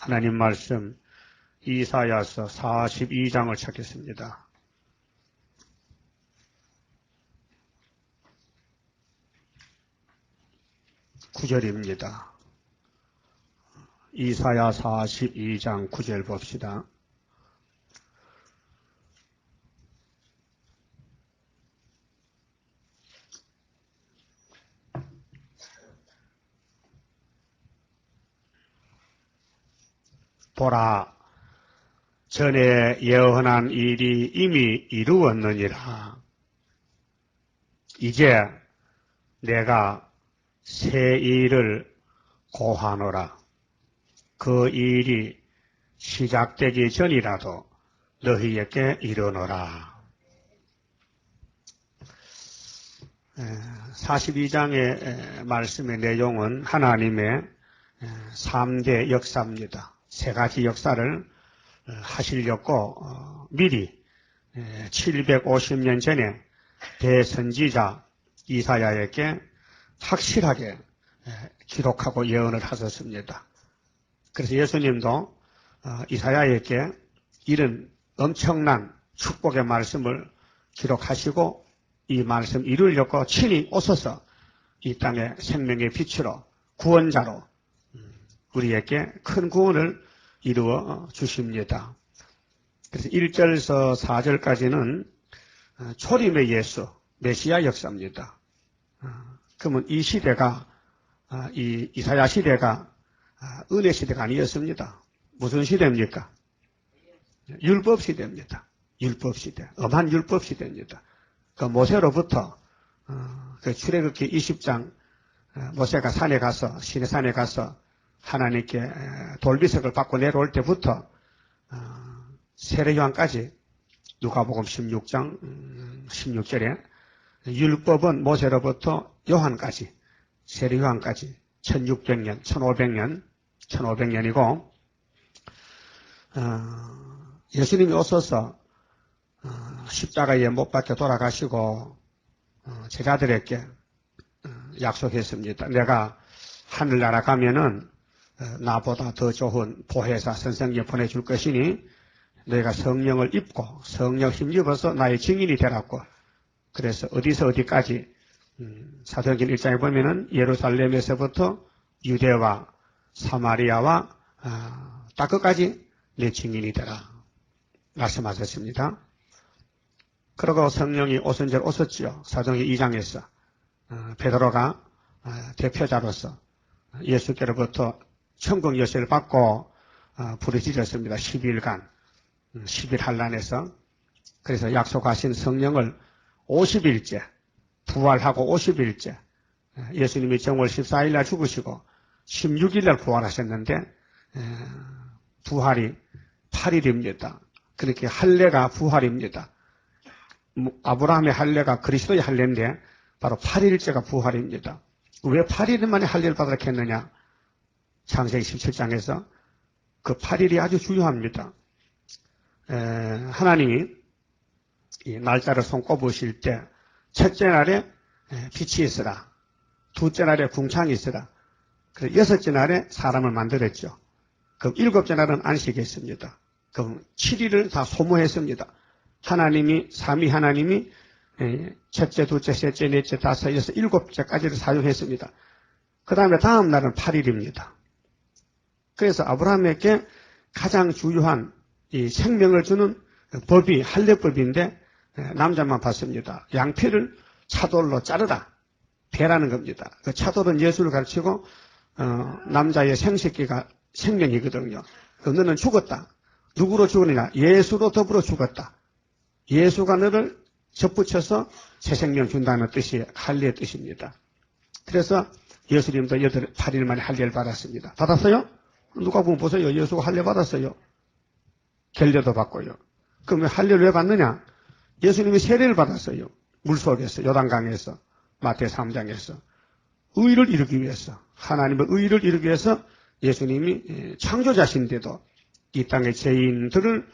하나님 말씀 이사야서 42장을 찾겠습니다. (9절입니다) 이사야 42장 9절 봅시다. 보라, 전에 예언한 일이 이미 이루었느니라. 이제 내가 새 일을 고하노라. 그 일이 시작되기 전이라도 너희에게 이르노라. 42장의 말씀의 내용은 하나님의 3대 역사입니다. 세 가지 역사를 하시려고 미리 750년 전에 대선지자 이사야에게 확실하게 기록하고 예언을 하셨습니다. 그래서 예수님도 이사야에게 이런 엄청난 축복의 말씀을 기록하시고 이 말씀 이루려고 친히 오셔서 이 땅의 생명의 빛으로 구원자로 우리에게 큰 구원을 이루어 주십니다. 그래서 1절에서 4절까지는 초림의 예수, 메시아 역사입니다. 그러면 이 시대가, 이 이사야 시대가 은혜 시대가 아니었습니다. 무슨 시대입니까? 율법 시대입니다. 율법 시대, 엄한 율법 시대입니다. 그 모세로부터 그 출애굽기 20장 모세가 산에 가서 시내산에 가서 하나님께 돌비석을 받고 내려올 때부터 세례요한까지 누가복음 16장 16절에 율법은 모세로부터 요한까지 세례요한까지 1600년 1500년 1500년이고 예수님이 오셔서 십자가에 못 박혀 돌아가시고 제자들에게 약속했습니다. 내가 하늘나라 가면은 나보다 더 좋은 보혜사 선생님 보내줄 것이니 너희가 성령을 입고 성령 힘입어서 나의 증인이 되라고. 그래서 어디서 어디까지 사도행전 1장에 보면은 예루살렘에서부터 유대와 사마리아와 딱 끝까지 내 증인이 되라 말씀하셨습니다. 그러고 성령이 오순절 오셨지요. 사도행전 2장에서 베드로가 대표자로서 예수께로부터 천국 열쇠를 받고 부르짖었습니다. 10일간 10일 한란에서. 그래서 약속하신 성령을 50일째 부활하고 50일째 예수님이 정월 14일 날 죽으시고 16일 날 부활하셨는데 부활이 8일입니다. 그렇게 할례가 부활입니다. 아브라함의 할례가 그리스도의 할례인데 바로 8일째가 부활입니다. 왜 8일 만에 할례를 받으라 했느냐? 창세기 17장에서 그 8일이 아주 중요합니다. 하나님이 이 날짜를 손꼽으실 때 첫째 날에 빛이 있으라, 둘째 날에 궁창이 있으라, 그래서 여섯째 날에 사람을 만들었죠. 그럼 일곱째 날은 안식이 있습니다. 그럼 7일을 다 소모했습니다. 하나님이 삼위 하나님이 첫째, 둘째, 셋째, 넷째, 다섯, 여섯, 일곱째까지를 사용했습니다. 그 다음에 다음 날은 8일입니다. 그래서 아브라함에게 가장 중요한 이 생명을 주는 법이 할례법인데 남자만 받습니다. 양피를 차돌로 자르라. 배라는 겁니다. 그 차돌은 예수를 가르치고 남자의 생식기가 생명이거든요. 너는 죽었다. 누구로 죽으느냐? 예수로 더불어 죽었다. 예수가 너를 접붙여서 새 생명 준다는 뜻이 할례의 뜻입니다. 그래서 예수님도 8일 만에 할례를 받았습니다. 받았어요? 누가 보면 보세요. 예수가 할례 받았어요. 결례도 받고요. 그럼 왜 할례를 왜 받느냐? 예수님이 세례를 받았어요. 물속에서, 요단강에서, 마태 3장에서. 의를 이루기 위해서, 하나님의 의를 이루기 위해서 예수님이 창조자신데도 이 땅의 죄인들을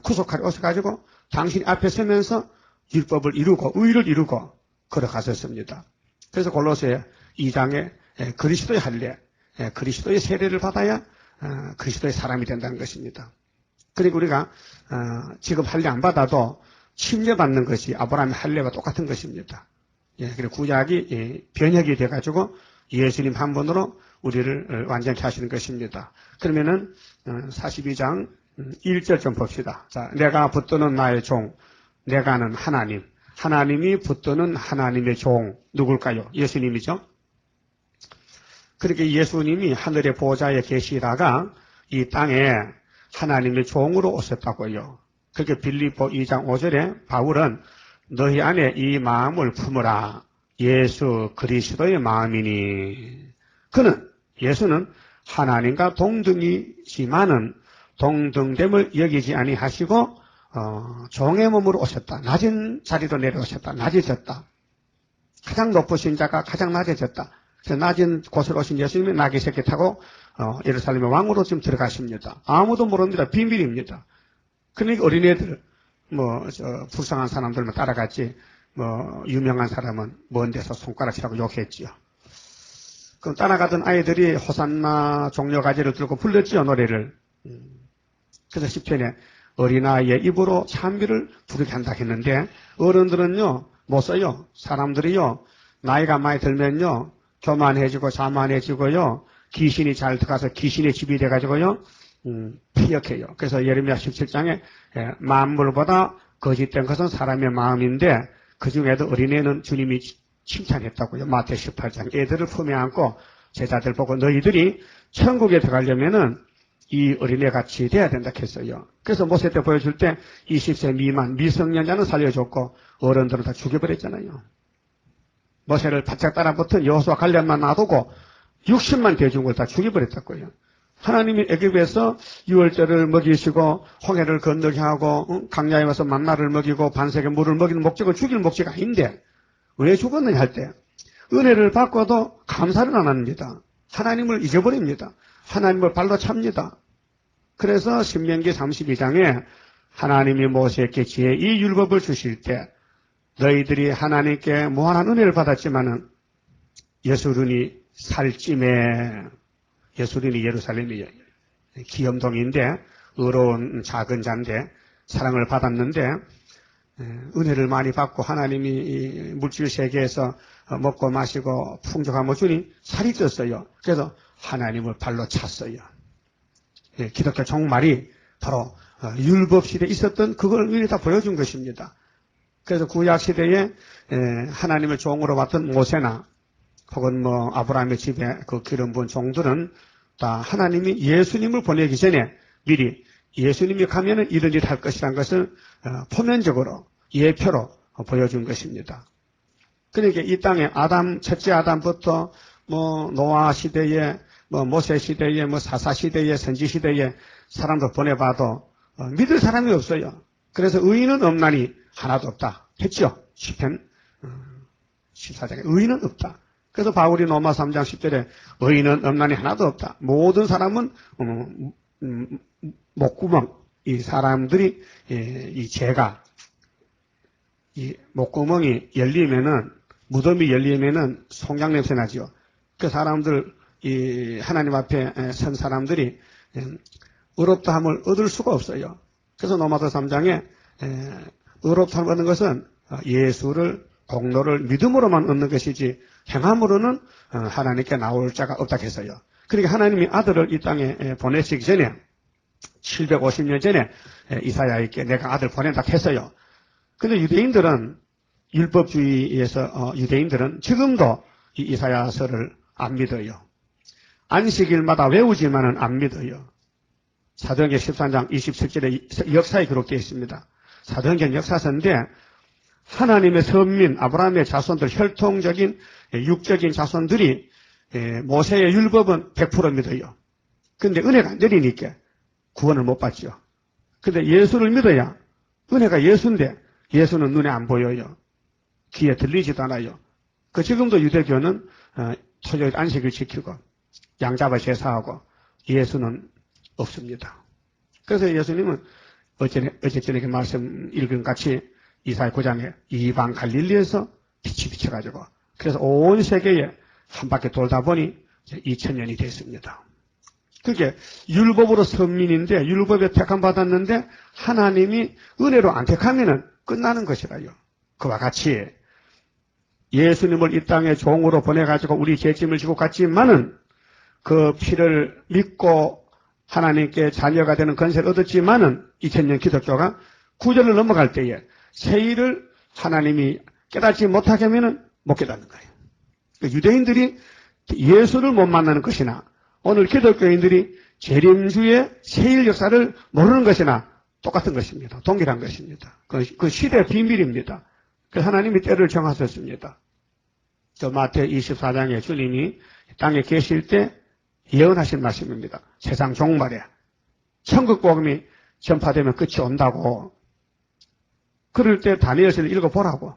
구속하려 오셔가지고 당신 앞에 서면서 율법을 이루고 의를 이루고 걸어가셨습니다. 그래서 골로새 2장에 그리스도의 할례, 그리스도의 세례를 받아야 그리스도의 사람이 된다는 것입니다. 그리고 우리가 지금 할례 안 받아도 침례받는 것이 아브라함의 할례와 똑같은 것입니다. 그리고 구약이 변혁이 돼가지고 예수님 한 분으로 우리를 완전케 하시는 것입니다. 그러면은 42장 1절 좀 봅시다. 자, 내가 붙드는 나의 종, 내가는 하나님, 하나님이 붙드는 하나님의 종 누굴까요? 예수님이죠. 그렇게 예수님이 하늘의 보좌에 계시다가 이 땅에 하나님의 종으로 오셨다고요. 그렇게 빌립보 2장 5절에 바울은 너희 안에 이 마음을 품으라. 예수 그리스도의 마음이니. 예수는 하나님과 동등이지만은 동등됨을 여기지 아니하시고 종의 몸으로 오셨다. 낮은 자리로 내려오셨다. 낮아졌다. 가장 높으신 자가 가장 낮아졌다. 그래서 낮은 곳으로 오신 예수님이 나귀 새끼 타고 예루살렘의 왕으로 지금 들어가십니다. 아무도 모릅니다. 비밀입니다. 그러니까 어린애들, 불쌍한 사람들만 따라갔지, 유명한 사람은 먼 데서 손가락질하고 욕했지요. 그럼 따라가던 아이들이 호산나 종려가지를 들고 불렀지요, 노래를. 그래서 10편에 어린아이의 입으로 찬미를 부르게 한다 했는데, 어른들은요, 못 써요. 사람들이요, 나이가 많이 들면요, 교만해지고 자만해지고요, 귀신이 잘 들어가서 귀신의 집이 돼가지고요, 피역해요. 그래서 예레미야 17장에 만물보다 거짓된 것은 사람의 마음인데 그 중에도 어린애는 주님이 칭찬했다고요. 마태 18장 애들을 품에 안고 제자들 보고 너희들이 천국에 들어가려면은 이 어린애같이 돼야 된다 했어요. 그래서 모세 때 보여줄 때 20세 미만 미성년자는 살려줬고 어른들은 다 죽여버렸잖아요. 모세를 바짝 따라붙은 여호수아 갈렙만 놔두고 60만 대중을 다 죽여버렸다고요. 하나님이 애굽에서 유월절을 먹이시고 홍해를 건너게 하고 강야에 와서 만나를 먹이고 반석에 물을 먹이는 목적은 죽일 목적이 아닌데 왜 죽었느냐 할 때 은혜를 받고도 감사를 안 합니다. 하나님을 잊어버립니다. 하나님을 발로 찹니다. 그래서 신명기 32장에 하나님이 모세에게 제2 율법을 주실 때 너희들이 하나님께 무한한 은혜를 받았지만은 예수run이 살찜에 예수run이 예루살렘이 기염동인데 의로운 작은 자인데 사랑을 받았는데 은혜를 많이 받고 하나님이 물질 세계에서 먹고 마시고 풍족함을 주니 살이 쪘어요. 그래서 하나님을 발로 찼어요. 기독교 종말이 바로 율법 시대에 있었던 그걸 위에다 보여준 것입니다. 그래서 구약 시대에 하나님을 종으로 봤던 모세나 혹은 아브라함의 집에 그 기름 부은 종들은 다 하나님이 예수님을 보내기 전에 미리 예수님이 가면은 이런 일 할 것이라는 것을 표면적으로 예표로 보여준 것입니다. 그러니까 이 땅에 첫째 아담부터 노아 시대에 모세 시대에 사사 시대에 선지 시대에 사람들 보내봐도 믿을 사람이 없어요. 그래서 의인은 없나니 하나도 없다 했죠. 시편 14장에 의인은 없다. 그래서 바울이 로마 3장 10절에 의인은 없나니 하나도 없다. 모든 사람은 목구멍, 이 사람들이 이 죄가 이 목구멍이 열리면은 무덤이 열리면은 송장 냄새 나죠. 그 사람들 이 하나님 앞에 선 사람들이 의롭다함을 얻을 수가 없어요. 그래서 로마서 3장에 의롭다함을 얻는 것은 예수를 공로를 믿음으로만 얻는 것이지 행함으로는 하나님께 나올 자가 없다 했어요. 그러니까 하나님이 아들을 이 땅에 보내시기 전에 750년 전에 이사야에게 내가 아들 보낸다 했어요. 근데 유대인들은 율법주의에서 유대인들은 지금도 이 이사야서를 안 믿어요. 안식일마다 외우지만은 안 믿어요. 사도행전 13장 27절에 역사에 기록되어 있습니다. 사도행전 역사서인데 하나님의 선민 아브라함의 자손들 혈통적인 육적인 자손들이 모세의 율법은 100% 믿어요. 근데 은혜가 안 되니까 구원을 못 받죠. 근데 예수를 믿어야 은혜가 예수인데 예수는 눈에 안 보여요. 귀에 들리지도 않아요. 지금도 유대교는 토요일 안식일 지키고 양잡아 제사하고 예수는 없습니다. 그래서 예수님은 어제 저녁에 말씀 읽은 같이 이사야 9장에 이방 갈릴리에서 빛이 비쳐가지고 그래서 온 세계에 한 바퀴 돌다 보니 2000년이 됐습니다. 그게 율법으로 선민인데 율법에 택함 받았는데 하나님이 은혜로 안 택하면은 끝나는 것이라요. 그와 같이 예수님을 이 땅에 종으로 보내가지고 우리 죄짐을 지고 갔지만은 그 피를 믿고 하나님께 자녀가 되는 권세를 얻었지만은 2000년 기독교가 구절을 넘어갈 때에 새 일을 하나님이 깨닫지 못하게 하면은 못 깨닫는 거예요. 유대인들이 예수를 못 만나는 것이나 오늘 기독교인들이 재림주의 세일 역사를 모르는 것이나 똑같은 것입니다. 동일한 것입니다. 그 시대의 비밀입니다. 그래서 하나님이 때를 정하셨습니다. 저 마태 24장에 주님이 땅에 계실 때 예언하신 말씀입니다. 세상 종말에 천국 복음이 전파되면 끝이 온다고. 그럴 때 다니엘서를 읽어보라고.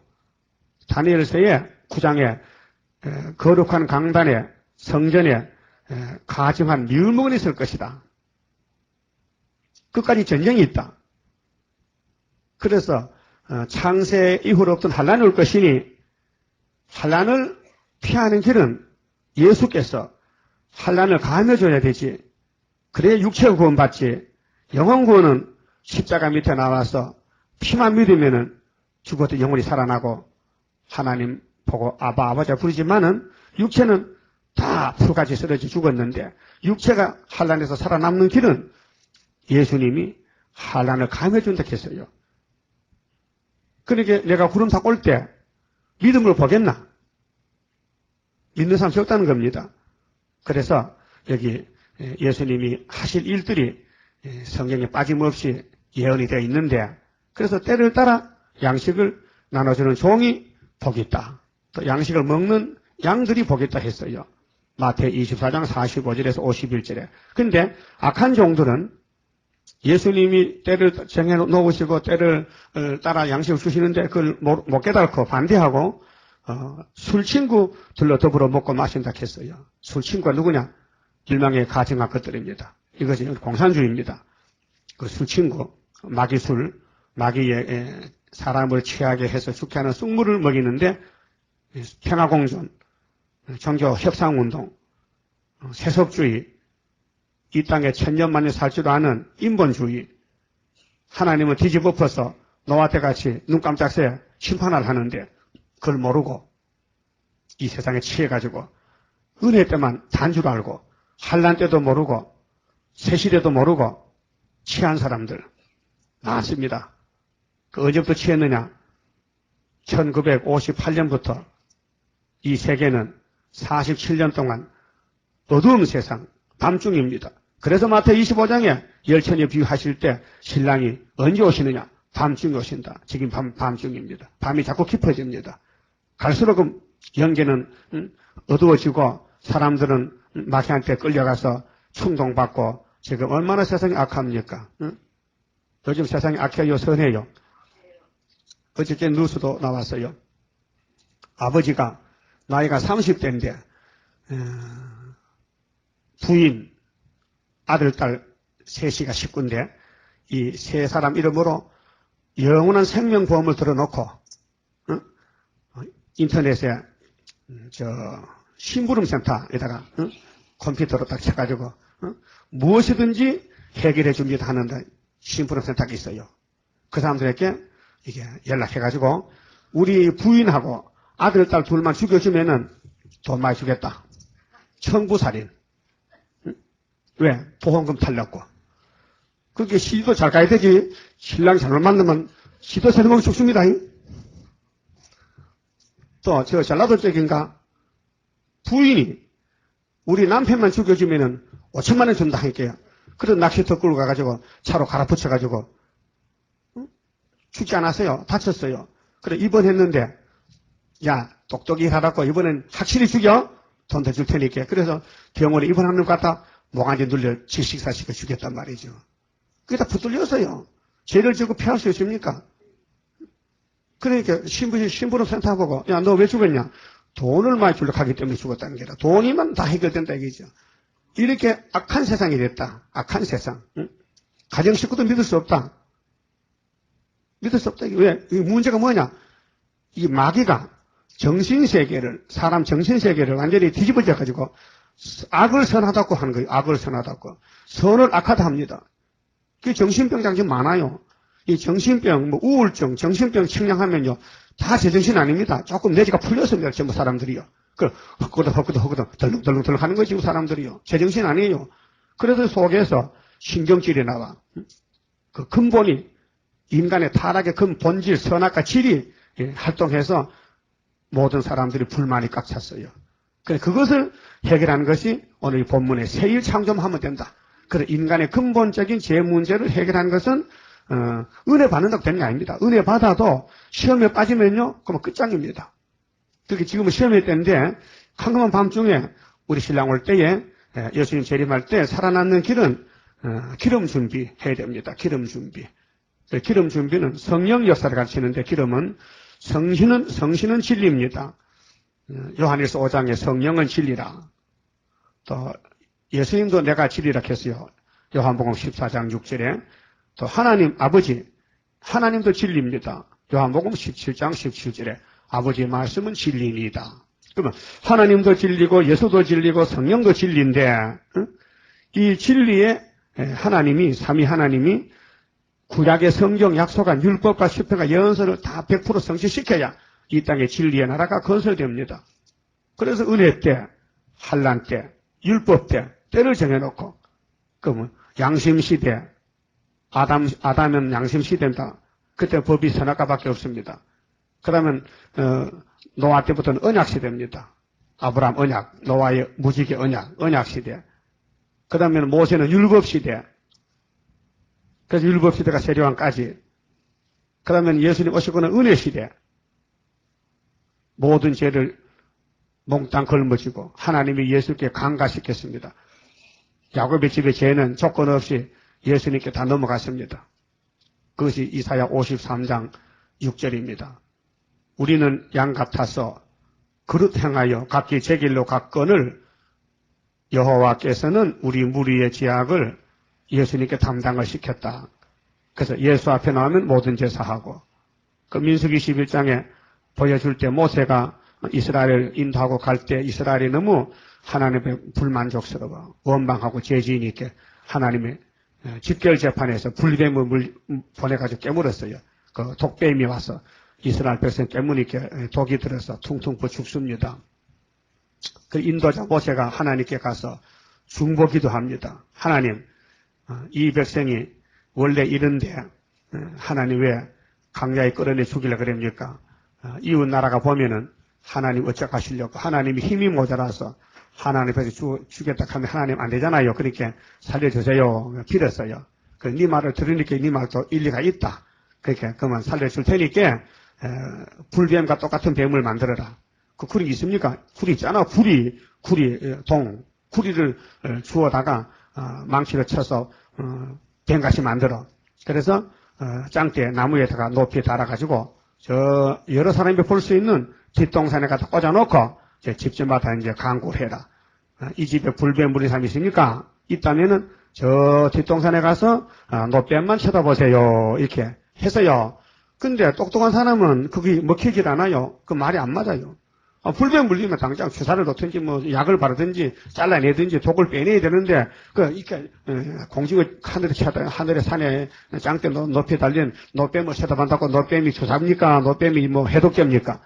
다니엘서의 9장에 거룩한 강단에 성전에 가증한 멸목이 있을 것이다. 끝까지 전쟁이 있다. 그래서 창세 이후로 없던 환란이 올 것이니 환란을 피하는 길은 예수께서 환란을 감해줘야 되지. 그래야 육체가 구원받지. 영혼 구원은 십자가 밑에 나와서 피만 믿으면은 죽어도 영혼이 살아나고 하나님 보고 아바 아버지 부르지만은 육체는 다 풀같이 쓰러져 죽었는데 육체가 환란에서 살아남는 길은 예수님이 환란을 감해준다 했어요. 그러니까 내가 구름 타고 올 때 믿음으로 보겠나? 믿는 사람 적다는 겁니다. 그래서 여기 예수님이 하실 일들이 성경에 빠짐없이 예언이 되어 있는데 그래서 때를 따라 양식을 나눠주는 종이 복이 있다. 또 양식을 먹는 양들이 복이 있다 했어요. 마태 24장 45절에서 51절에. 근데 악한 종들은 예수님이 때를 정해 놓으시고 때를 따라 양식을 주시는데 그걸 못 깨닫고 반대하고 술친구들로 더불어 먹고 마신다 했어요. 술친구가 누구냐? 일망에 가증한 것들입니다. 이것이 공산주의입니다. 그 술친구, 마귀술, 마귀의 사람을 취하게 해서 죽게 하는 쑥물을 먹이는데 평화공존, 종교 협상운동, 세속주의, 이 땅에 천년만년 살지도 않은 인본주의, 하나님은 뒤집어엎어서 노아 때같이 눈 깜짝 새 심판을 하는데 그걸 모르고 이 세상에 취해가지고 은혜 때만 단 줄 알고 환난 때도 모르고 세시대도 모르고 취한 사람들 많습니다. 그 언제부터 취했느냐? 1958년부터 이 세계는 47년 동안 어두운 세상, 밤중입니다. 그래서 마태 25장에 열천에 비유하실 때 신랑이 언제 오시느냐? 밤중에 오신다. 지금 밤중입니다. 밤이 자꾸 깊어집니다. 갈수록 영계는 어두워지고 사람들은 마귀한테 끌려가서 충동받고 지금 얼마나 세상이 악합니까? 요즘 세상이 악해요, 선해요? 어저께 뉴스도 나왔어요. 아버지가 나이가 30대인데 부인, 아들, 딸 셋이가 식구인데 이 세 사람 이름으로 영원한 생명보험을 들어놓고 인터넷에 심부름센터에다가 컴퓨터로 딱 쳐가지고 무엇이든지 해결해 줍니다 하는 심부름센터가 있어요. 그 사람들에게 이게 연락해가지고 우리 부인하고 아들, 딸 둘만 죽여주면은 돈 많이 주겠다. 청부살인. 왜? 보험금 탈렸고. 그렇게 시도 잘 가야 되지. 신랑 잘못 만나면 시도 세는 죽습니다. 또, 전라도 쪽인가? 부인이 우리 남편만 죽여주면은 5천만 원 준다 할게요. 그래서 낚시터 끌고 가가지고 차로 갈아붙여가지고 죽지 않았어요. 다쳤어요. 그래, 입원했는데, 야, 똑똑히 하라고 이번엔 확실히 죽여? 돈 더 줄 테니까. 그래서 병원에 입원하는 것 같다. 몽환지 눌려 질식사시켜 죽였단 말이죠. 그게 다 붙들렸어요. 죄를 지고 피할 수 있습니까? 그러니까 심부름센터 보고, 야, 너 왜 죽었냐? 돈을 많이 주려고 하기 때문에 죽었다는 게라. 돈이면 다 해결된다 이거죠. 이렇게 악한 세상이 됐다. 악한 세상. 응? 가정 식구도 믿을 수 없다. 믿을 수 없다. 왜? 이 문제가 뭐냐? 이 마귀가 정신세계를, 사람 정신세계를 완전히 뒤집어져 가지고 악을 선하다고 하는 거예요. 악을 선하다고. 선을 악하다 합니다. 그 정신병자 지금 많아요. 이 정신병, 뭐 우울증, 정신병 측량하면요. 다 제정신 아닙니다. 조금 내지가 풀렸습니다. 전부 사람들이요. 그 헛구덕 덜렁덜렁 하는 거지 사람들이요. 제정신 아니에요. 그래서 속에서 신경질이 나와. 그 근본이 인간의 타락의 근 본질, 선악과 질이 활동해서 모든 사람들이 불만이 꽉 찼어요. 그것을 해결하는 것이 오늘 이 본문의 세일 창조하면 된다. 그래서 인간의 근본적인 죄 문제를 해결하는 것은 은혜 받는다고 되는 게 아닙니다. 은혜 받아도 시험에 빠지면요, 그러면 끝장입니다. 그렇게 지금은 시험일 때인데 황금한 밤중에 우리 신랑 올 때에 예수님 재림할 때 살아남는 길은 기름 준비해야 됩니다. 기름 준비. 기름 준비는 성령 역사를 가르치는데 기름은 성신은 진리입니다. 요한일서 5장에 성령은 진리라. 또 예수님도 내가 진리라 했어요. 요한복음 14장 6절에 또 하나님 아버지 하나님도 진리입니다. 요한복음 17장 17절에 아버지의 말씀은 진리입니다. 그러면 하나님도 진리고 예수도 진리고 성령도 진리인데 이 진리에 하나님이 삼위 하나님이 구약의 성경 약속한 율법과 시편과 예언서를 다 100% 성취시켜야 이 땅의 진리의 나라가 건설됩니다. 그래서 은혜 때, 환난 때, 율법 때 때를 정해놓고 그러면 양심 시대, 아담은 양심 시대입니다. 그때 법이 선악과밖에 없습니다. 그러면 노아 때부터는 언약 시대입니다. 아브라함 언약, 노아의 무지개 언약 시대. 그 다음에는 모세는 율법 시대. 그래서 율법 시대가 세례왕까지. 그 다음에 예수님 오시고는 은혜 시대. 모든 죄를 몽땅 걸머지고 하나님이 예수께 강가시켰습니다. 야곱의 집의 죄는 조건 없이 예수님께 다 넘어갔습니다. 그것이 이사야 53장 6절입니다. 우리는 양 같아서 그릇 행하여 각기 제 길로 갔거늘 여호와께서는 우리 무리의 죄악을 예수님께 담당을 시켰다. 그래서 예수 앞에 나오면 모든 죄 사하고 그 민수기 11장에 보여줄 때 모세가 이스라엘을 인도하고 갈 때 이스라엘이 너무 하나님의 불만족스러워 원망하고 죄지으니까 하나님의 집결재판에서 불뱀을 보내가지고 깨물었어요. 그 독뱀이 와서 이스라엘 백성 깨무니까 독이 들어서 퉁퉁 부어 죽습니다. 그 인도자 모세가 하나님께 가서 중보기도 합니다. 하나님, 이 백성이 원래 이런데 하나님 왜 강야에 끌어내 죽이려 그럽니까? 이웃 나라가 보면은 하나님 어쩌하시려고 하나님이 힘이 모자라서 하나님 앞에서 죽겠다 하면 하나님 안 되잖아요. 그러니까 살려주세요. 빌었어요. 네 말을 들으니까 네 말도 일리가 있다. 그러니까 그만 살려줄 테니까 불뱀과 똑같은 뱀을 만들어라. 그 구리 있습니까? 구리 있잖아. 구리를 주워다가 망치를 쳐서 뱀같이 만들어. 그래서 짱대 나무에다가 높이 달아가지고 저 여러 사람이 볼 수 있는 뒷동산에 갖다 꽂아놓고 집집마다 이제 광고를 해라. 이 집에 불뱀 물린 사람이 있으니까 있다면은 저 뒷동산에 가서 노뱀만 쳐다보세요. 이렇게 해서요. 근데 똑똑한 사람은 그게 먹히질 않아요. 그 말이 안 맞아요. 불뱀 물리면 당장 주사를 놓든지 뭐 약을 바르든지 잘라내든지 독을 빼내야 되는데 이렇게 공중을 하늘에 산에 짱대 높이 달린 노뱀을 쳐다본다고 노뱀이 주사입니까? 노뱀이 뭐 해독제입니까?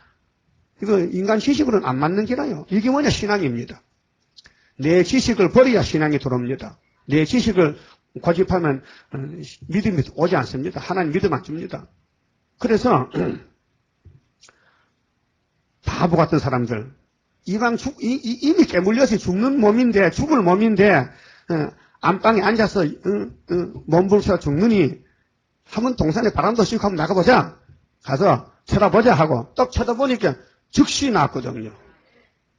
이거 인간 지식으로는 안 맞는 기라요. 이게 뭐냐? 신앙입니다. 내 지식을 버려야 신앙이 들어옵니다. 내 지식을 고집하면 믿음이 오지 않습니다. 하나님 믿음 안 줍니다. 그래서 바보 같은 사람들, 이미 깨물려서 죽는 몸인데, 죽을 몸인데, 안방에 앉아서, 몸부림쳐 죽느니, 한번 동산에 바람도 쐬고 한번 나가보자. 가서 쳐다보자 하고, 딱 쳐다보니까 즉시 나왔거든요.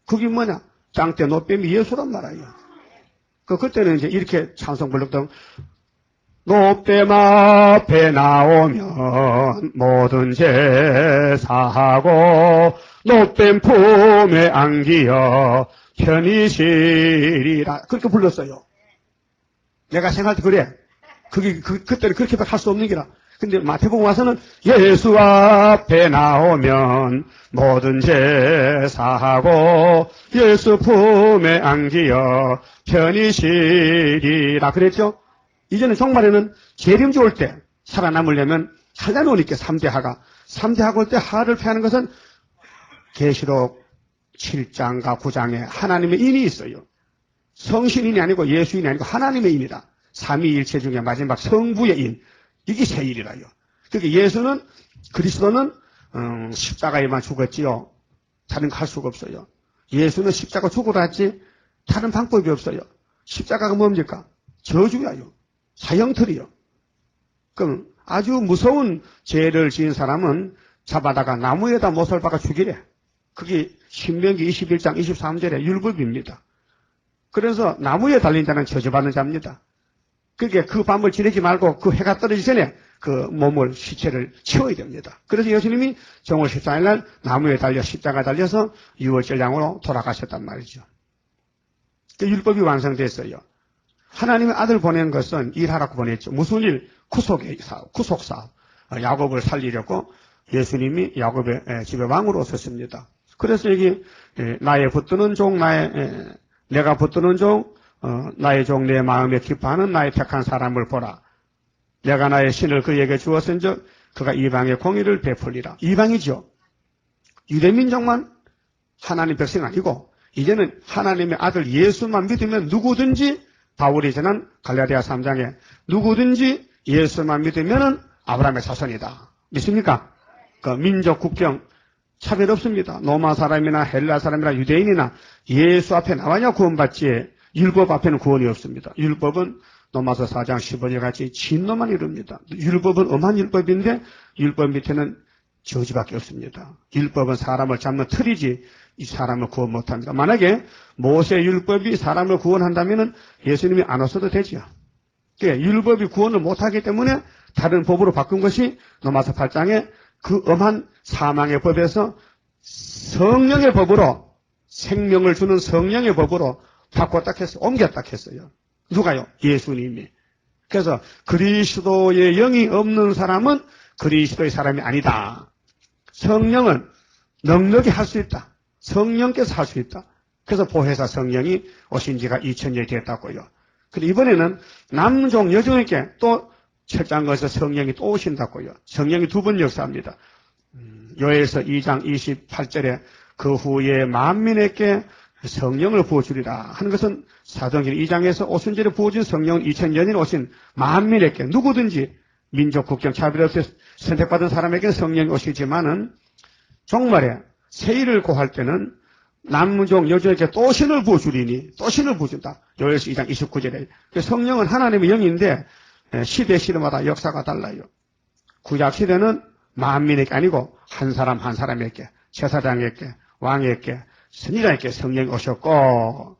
그게 뭐냐? 짱대 노뱀이 예수란 말이에요. 그때는 이제 이렇게 찬송 불렀던, 노뱀 앞에 나오면 모든 죄 사하고 노뱀 품에 안기어 편히 쉬리라. 그렇게 불렀어요. 내가 생각할 때 그래. 그때는 그렇게밖에 할 수 없는 기라. 근데 마태복음 와서는 예수 앞에 나오면 모든 죄 사하고 예수 품에 안기어 편히 쉬리라 그랬죠. 이제는 종말에는 재림주 올 때 살아남으려면 살려놓으니까 3대 하가 올 때 하를 패하는 것은 계시록 7장과 9장에 하나님의 인이 있어요. 성신인이 아니고 예수인이 아니고 하나님의 인이다. 삼위일체 중에 마지막 성부의 인. 이게 새 일이라요. 그러니까 예수는, 그리스도는 십자가에만 죽었지요. 다른 갈 수가 없어요. 예수는 십자가 죽으라 했지 다른 방법이 없어요. 십자가가 뭡니까? 저주야요. 사형틀이요. 그럼 아주 무서운 죄를 지은 사람은 잡아다가 나무에다 못을 박아 죽이래. 그게 신명기 21장 23절의 율법입니다. 그래서 나무에 달린 자는 저주받는 자입니다. 그러니까 그 밤을 지내지 말고 그 해가 떨어지기 전에 그 몸을, 시체를 치워야 됩니다. 그래서 예수님이 정월 14일 날 나무에 달려 십자가 달려서 유월절량으로 돌아가셨단 말이죠. 그 율법이 완성됐어요. 하나님의 아들 보낸 것은 일하라고 보냈죠. 무슨 일? 구속사업. 야곱을 살리려고 예수님이 야곱의 집에 왕으로 오셨습니다. 그래서 여기 나의 붙드는 종, 내가 붙드는 종, 나의 종 내 마음에 기뻐하는 나의 택한 사람을 보라. 내가 나의 신을 그에게 주었은즉 그가 이방의 공의를 베풀리라. 이방이죠. 유대민족만 하나님 백성 아니고 이제는 하나님의 아들 예수만 믿으면 누구든지 바울이 전한 갈라디아 3장에 누구든지 예수만 믿으면 아브라함의 자손이다. 믿습니까? 그 민족 국경 차별 없습니다. 로마 사람이나 헬라 사람이나 유대인이나 예수 앞에 나와야 구원받지 율법 앞에는 구원이 없습니다. 율법은 로마서 4장 15절 같이 진노만 이룹니다. 율법은 엄한 율법인데 율법 밑에는 저주밖에 없습니다. 율법은 사람을 잡는 틀이지 이 사람을 구원 못합니다. 만약에 모세 율법이 사람을 구원한다면 예수님이 안 오셔도 되죠. 그러니까 율법이 구원을 못하기 때문에 다른 법으로 바꾼 것이 로마서 8장에 그 엄한 사망의 법에서 성령의 법으로 생명을 주는 성령의 법으로 바꿨다 했어요. 옮겼다 했어요. 누가요? 예수님이. 그래서 그리스도의 영이 없는 사람은 그리스도의 사람이 아니다. 성령은 넉넉히 할 수 있다. 성령께서 할 수 있다. 그래서 보혜사 성령이 오신 지가 2000년이 됐다고요. 근데 이번에는 남종 여종에게 또 철장거에서 성령이 또 오신다고요. 성령이 두 번 역사합니다. 요엘서 2장 28절에 그 후에 만민에게 성령을 부어주리라 하는 것은 사도행전 2장에서 오순절에 부어준 성령은 2000년이 오신 만민에게 누구든지 민족 국경 차별 없이 선택받은 사람에게 성령이 오시지만은 종말에 세일을 고할 때는 남종 여종에게 또 신을 부어주리니 또 신을 부어준다. 요엘서 2장 29절에 성령은 하나님의 영인데 시대 시대마다 역사가 달라요. 구약 시대는 만민에게 아니고 한 사람 한 사람에게 제사장에게 왕에게 선지자에게 성령이 오셨고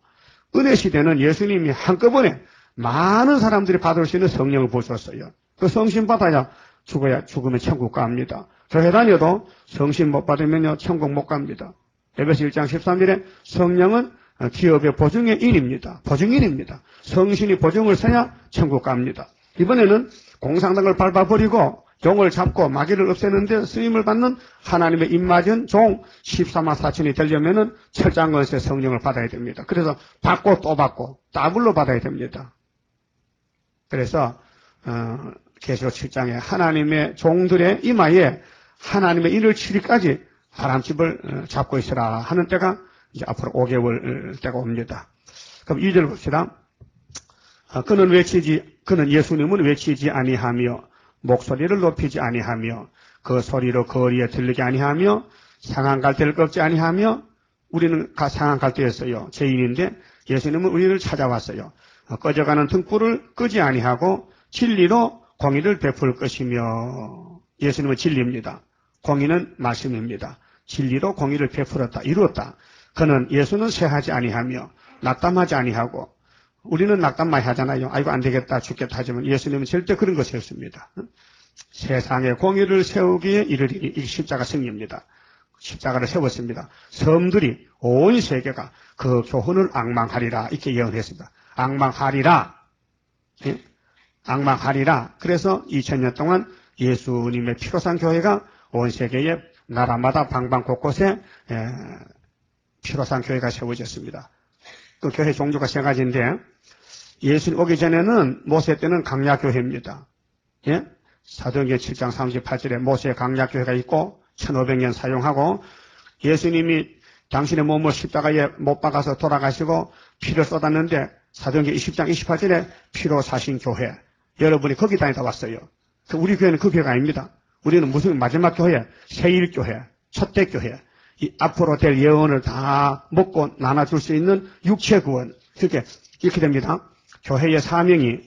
은혜 시대는 예수님이 한꺼번에 많은 사람들이 받을 수 있는 성령을 부으셨어요. 그 성신 받아야 죽으면 천국 갑니다. 교회 다녀도 성신 못 받으면요 천국 못 갑니다. 에베소 1장 13절에 성령은 기업의 보증의 인입니다. 보증인입니다. 성신이 보증을 서야 천국 갑니다. 이번에는 공상당을 밟아버리고 종을 잡고 마귀를 없애는데 쓰임을 받는 하나님의 입맞은 종 14만 4천이 되려면은 철장건세 성령을 받아야 됩니다. 그래서 받고 또 받고 더블로 받아야 됩니다. 그래서 계시록 7장에 하나님의 종들의 이마에 하나님의 일을 치리까지 바람집을 잡고 있으라 하는 때가 이제 앞으로 5개월 때가 옵니다. 그럼 2절 봅시다. 그는 예수님은 외치지 아니하며 목소리를 높이지 아니하며 그 소리로 거리에 들리지 아니하며 상한 갈대를 꺾지 아니하며 우리는 상한 갈대였어요. 죄인인데 예수님은 우리를 찾아왔어요. 꺼져가는 등불을 끄지 아니하고 진리로 공의를 베풀 것이며 예수님은 진리입니다. 공의는 말씀입니다. 진리로 공의를 베풀었다. 이루었다. 예수는 쇠하지 아니하며 낙담하지 아니하고 우리는 낙담 많이 하잖아요. 아이고 안 되겠다 죽겠다 하지만 예수님은 절대 그런 것이 없습니다. 세상의 공의를 세우기에 이르리니 이 십자가 승리입니다. 십자가를 세웠습니다. 섬들이 온 세계가 그 교훈을 앙망하리라 이렇게 예언했습니다. 앙망하리라. 예? 앙망하리라. 그래서 2000년 동안 예수님의 피로 산 교회가 온 세계의 나라마다 방방 곳곳에 피로 산 교회가 세워졌습니다. 그 교회 종류가 세 가지인데 예수님 오기 전에는 모세 때는 강약교회입니다. 예? 사도행전 7장 38절에 모세의 강약교회가 있고 1500년 사용하고 예수님이 당신의 몸을 십자가에 못 박아서 돌아가시고 피를 쏟았는데 사도행전 20장 28절에 피로 사신 교회. 여러분이 거기 다니다 왔어요. 우리 교회는 그 교회가 아닙니다. 우리는 무슨 마지막 교회, 세일교회, 첫대 교회. 이 앞으로 될 예언을 다 먹고 나눠줄 수 있는 육체 구원. 이렇게 됩니다. 교회의 사명이,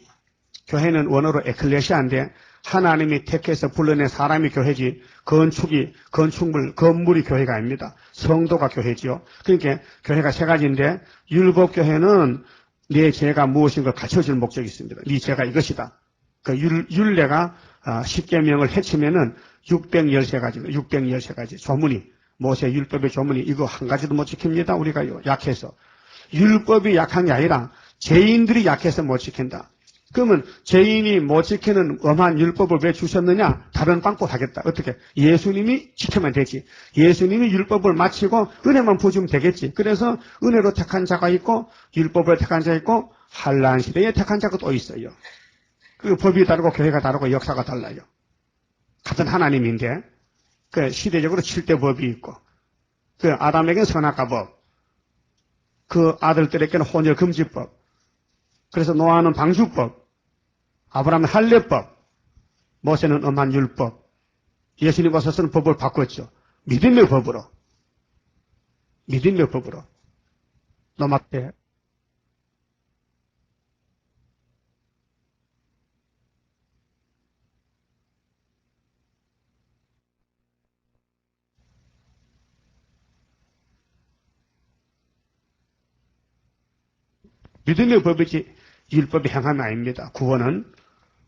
교회는 원어로 에클레시아인데 하나님이 택해서 불러낸 사람이 교회지 건물이 교회가 아닙니다. 성도가 교회지요. 그러니까 교회가 세 가지인데 율법교회는 네 죄가 무엇인 걸 가르쳐줄 목적이 있습니다. 네 죄가 이것이다. 그 율례가 10계명을 해치면은 613가지입니다. 613가지 조문이 모세 율법의 조문이 이거 한 가지도 못 지킵니다. 우리가 약해서. 율법이 약한 게 아니라 죄인들이 약해서 못 지킨다. 그러면 죄인이 못 지키는 엄한 율법을 왜 주셨느냐? 다른 방법 하겠다. 어떻게? 예수님이 지키면 되지. 예수님이 율법을 마치고 은혜만 부어주면 되겠지. 그래서 은혜로 택한 자가 있고 율법을 택한 자가 있고 한란 시대에 택한 자가 또 있어요. 그 법이 다르고 교회가 다르고 역사가 달라요. 같은 하나님인데 그 시대적으로 7대 법이 있고 그 아담에게는 선악과법, 그 아들들에게는 혼혈금지법, 그래서 노아는 방주법, 아브라함은 할례법, 모세는 엄한 율법, 예수님 오셔서는 법을 바꿨죠. 믿음의 법으로. 믿음의 법으로. 노마태 믿음의 법이지 율법이 행함이 아닙니다. 구원은.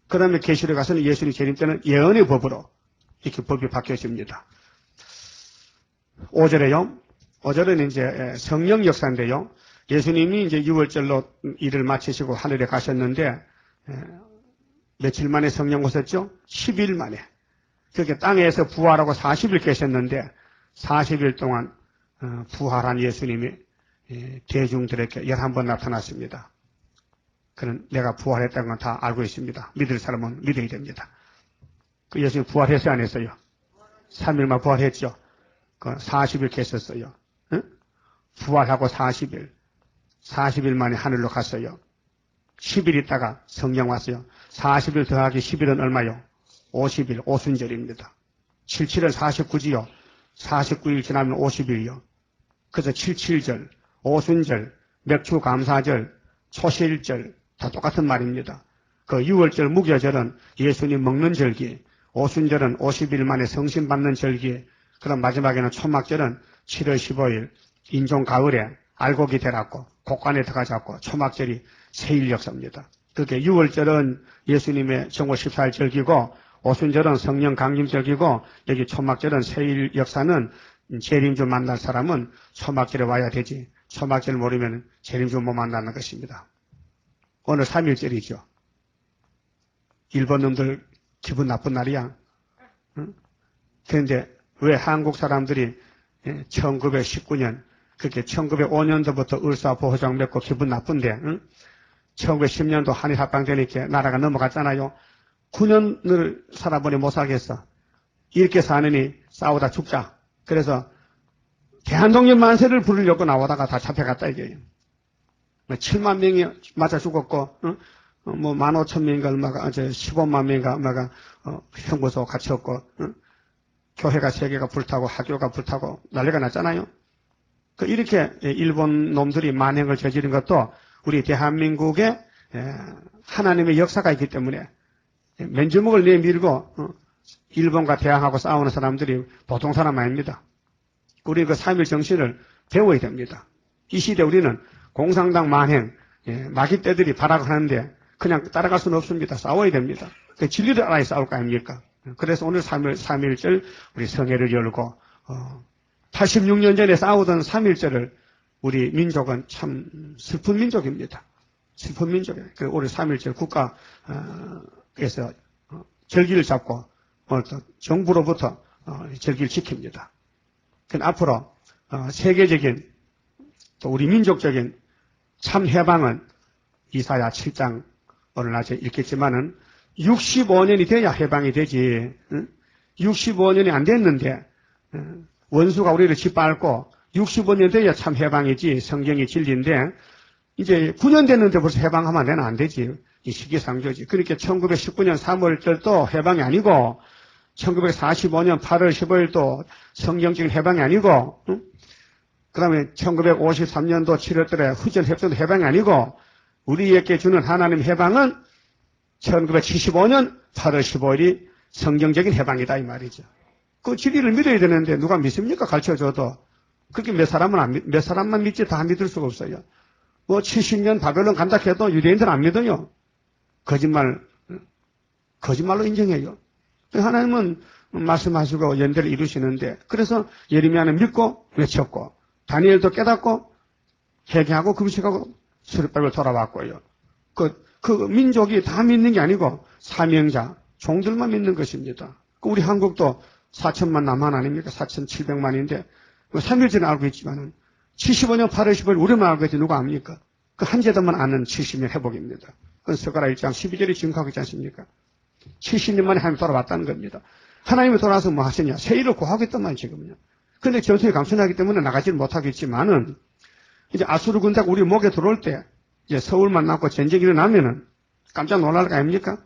그 다음에 계시록에 가서는 예수님 재림 때는 예언의 법으로 이렇게 법이 바뀌어집니다. 5절에요. 5절은 이제 성령 역사인데요. 예수님이 이제 6월절로 일을 마치시고 하늘에 가셨는데 며칠 만에 성령 오셨죠? 10일 만에. 그렇게 땅에서 부활하고 40일 계셨는데 40일 동안 부활한 예수님이 대중들에게 11번 나타났습니다. 그는 내가 부활했다는 건 다 알고 있습니다. 믿을 사람은 믿어야 됩니다. 그 예수님 부활했어요, 안 했어요? 3일만 부활했죠. 그 40일 계셨어요. 응? 부활하고 40일 만에 하늘로 갔어요. 10일 있다가 성령 왔어요. 40일 더하기 10일은 얼마요? 50일, 오순절입니다. 77은 49지요. 49일 지나면 50일이요. 그래서 77절, 오순절, 맥주감사절, 초실절 다 똑같은 말입니다. 그 6월절 무교절은 예수님 먹는 절기, 오순절은 50일 만에 성신 받는 절기, 그럼 마지막에는 초막절은 7월 15일 인종 가을에 알곡이 되라고 곡간에 들어가자고 초막절이 세일 역사입니다. 그렇게 6월절은 예수님의 정오 14일 절기고 오순절은 성령 강림 절기고 여기 초막절은 세일 역사는 재림주 만날 사람은 초막절에 와야 되지. 초막절 모르면 재림주 못 만나는 것입니다. 오늘 3일절이죠. 일본 놈들 기분 나쁜 날이야. 응? 그런데 왜 한국 사람들이 1919년 그렇게 1905년도부터 을사보호장 맺고 기분 나쁜데 응? 1910년도 한일 합방되니까 나라가 넘어갔잖아요. 9년을 살아보니 못 살겠어. 이렇게 사느니 싸우다 죽자. 그래서 대한독립 만세를 부르려고 나오다가 다 잡혀갔다 이게요. 7만 명이 맞아 죽었고, 뭐 15,000명인가 얼마가, 15만 명인가 얼마가 형무소 갇혔고, 교회가 3개가 불타고 학교가 불타고 난리가 났잖아요. 이렇게 일본 놈들이 만행을 저지른 것도 우리 대한민국에 하나님의 역사가 있기 때문에 맨주먹을 내밀고 일본과 대항하고 싸우는 사람들이 보통 사람 아닙니다. 우리 그 3.1 정신을 배워야 됩니다. 이 시대 우리는 공산당 만행, 마귀떼들이 발악하는데 그냥 따라갈 수는 없습니다. 싸워야 됩니다. 진리를 알아야 싸울 거 아닙니까? 그래서 오늘 3.1절 우리 성회를 열고 86년 전에 싸우던 3.1절을 우리 민족은 참 슬픈 민족입니다. 슬픈 민족이에요. 올해 3.1절 국가에서 절기를 잡고 정부로부터 절기를 지킵니다. 그건 앞으로 세계적인 또 우리 민족적인 참 해방은 이사야 7장 오늘 낮에 읽겠지만은 65년이 돼야 해방이 되지. 65년이 안 됐는데 원수가 우리를 짓밟고 65년 돼야 참 해방이지. 성경이 진리인데 이제 9년 됐는데 벌써 해방하면 되나 안 되지. 이 시기상조지. 그러니까 1919년 3월절도 해방이 아니고 1945년 8월 15일도 성경적인 해방이 아니고 그 다음에 1953년도 7월달에 후전협정도 해방이 아니고 우리에게 주는 하나님 해방은 1975년 8월 15일이 성경적인 해방이다 이 말이죠. 그 진리를 믿어야 되는데 누가 믿습니까? 가르쳐줘도. 그렇게 몇 사람만 믿지 다 믿을 수가 없어요. 뭐 70년 바벨론 간다 해도 유대인들은 안 믿어요. 거짓말로 인정해요. 하나님은 말씀하시고 연대를 이루시는데 그래서 예레미야는 믿고 외쳤고 다니엘도 깨닫고 회개하고 금식하고 수르바벨 돌아왔고요. 그 민족이 다 믿는 게 아니고 사명자, 종들만 믿는 것입니다. 우리 한국도 4천만 남한 아닙니까? 4,700만인데 3일 전에 알고 있지만은 75년 8월 15일 우리만 알고 있지 누가 압니까? 그 한 제도만 아는 70년 회복입니다. 그건 스가랴 1장 12절이 증거하고 있지 않습니까? 70년 만에 하나님 돌아왔다는 겁니다. 하나님이 돌아와서 뭐 하시냐? 세일을 구하겠단 말이에요, 지금요. 근데 전투에 감순하기 때문에 나가지를 못하겠지만은, 이제 아수르 군대가 우리 목에 들어올 때, 이제 서울만 남고 전쟁이 일어나면은 깜짝 놀랄 거 아닙니까?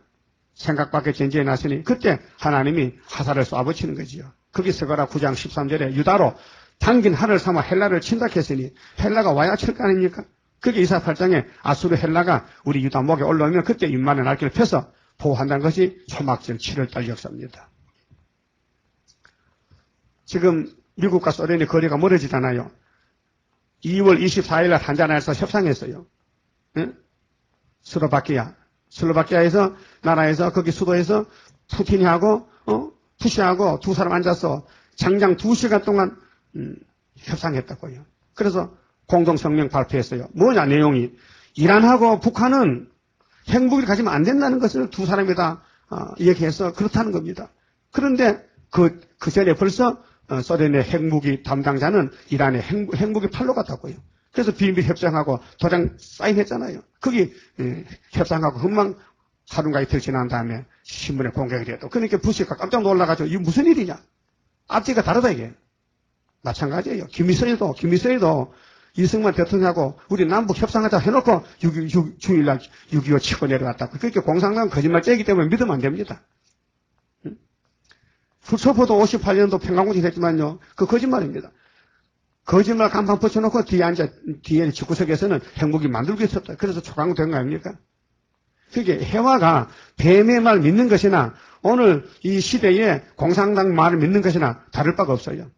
생각 밖의 전쟁이 났으니, 그때 하나님이 화살을 쏘아붙이는 거지요. 거기 스가랴 9장 13절에 유다로 당긴 하늘 삼아 헬라를 친다 했으니, 헬라가 와야 칠 거 아닙니까? 그게 이사 8장에 아수르 헬라가 우리 유다 목에 올라오면 그때 인만의 날개를 펴서 보호한다는 것이 초막절 7월달 역사입니다. 지금 미국과 소련의 거리가 멀어지잖아요. 2월 24일 날 한자나에서 협상했어요. 네? 슬로바키아에서 나라에서 거기 수도에서 푸틴이하고 푸시하고 두 사람 앉아서 장장 2시간 동안 협상했다고요. 그래서 공동성명 발표했어요. 뭐냐 내용이 이란하고 북한은 핵무기를 가지면 안 된다는 것을 두 사람이 다 얘기해서 그렇다는 겁니다. 그런데 그 전에 벌써 소련의 핵무기 담당자는 이란의 핵무기 팔로 갔다고요. 그래서 비밀 협상하고 도장 사인했잖아요. 거기 협상하고 금방 하루가 이틀 지난 다음에 신문에 공개가 되었다. 그러니까 부시가 깜짝 놀라가지고 이게 무슨 일이냐? 앞뒤가 다르다 이게. 마찬가지예요. 김일성이도 이승만 대통령하고 우리 남북 협상하자 해놓고 6.26날 6.25 치고 내려왔다고. 그렇게 공산당 거짓말 째기 때문에 믿으면 안 됩니다. 후초포도 58년도 평강공진 했지만요. 그 거짓말입니다. 거짓말 간판 붙여놓고 뒤에 집구석에서는 핵무기 만들고 있었다. 그래서 초강된 거 아닙니까? 그게 해화가 뱀의 말 믿는 것이나 오늘 이 시대에 공산당 말을 믿는 것이나 다를 바가 없어요.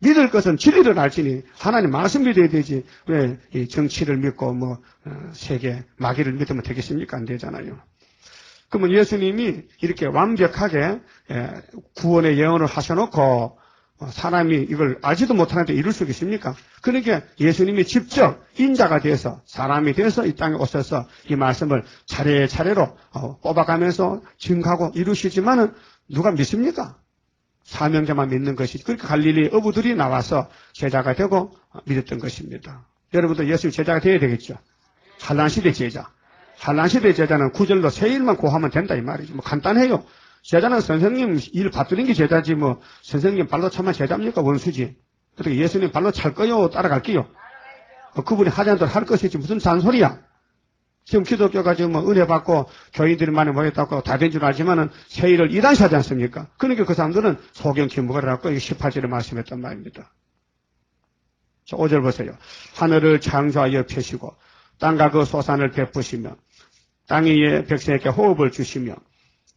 믿을 것은 진리를 알지니 하나님 말씀 믿어야 되지 왜 이 정치를 믿고 세계 마귀를 믿으면 되겠습니까? 안 되잖아요. 그러면 예수님이 이렇게 완벽하게 구원의 예언을 하셔놓고 사람이 이걸 알지도 못하는데 이룰 수 있습니까? 그러니까 예수님이 직접 인자가 돼서 사람이 돼서 이 땅에 오셔서 이 말씀을 차례차례로 뽑아가면서 증거하고 이루시지만은 누가 믿습니까? 사명자만 믿는 것이지. 그러니까 갈릴리 어부들이 나와서 제자가 되고 믿었던 것입니다. 여러분도 예수 제자가 되어야 되겠죠. 한란시대 제자. 한란시대 제자는 구절로 세 일만 고하면 된다 이 말이죠. 간단해요. 제자는 선생님 일 받드는 게 제자지 선생님 발로 차면 제자입니까? 원수지. 어떻게 예수님 발로 찰 거요? 따라갈게요? 그분이 하지 않도록 할 것이지 무슨 잔소리야. 지금 기독교가 지금 은혜 받고 교인들이 많이 모였다고 다 된 줄 알지만은 세일을 이단시 하지 않습니까? 그러니까 그 사람들은 소경 김묵을 하고 18절에 말씀했단 말입니다. 자, 5절 보세요. 하늘을 창조하여 펴시고 땅과 그 소산을 베푸시며 땅 위에 백성에게 호흡을 주시며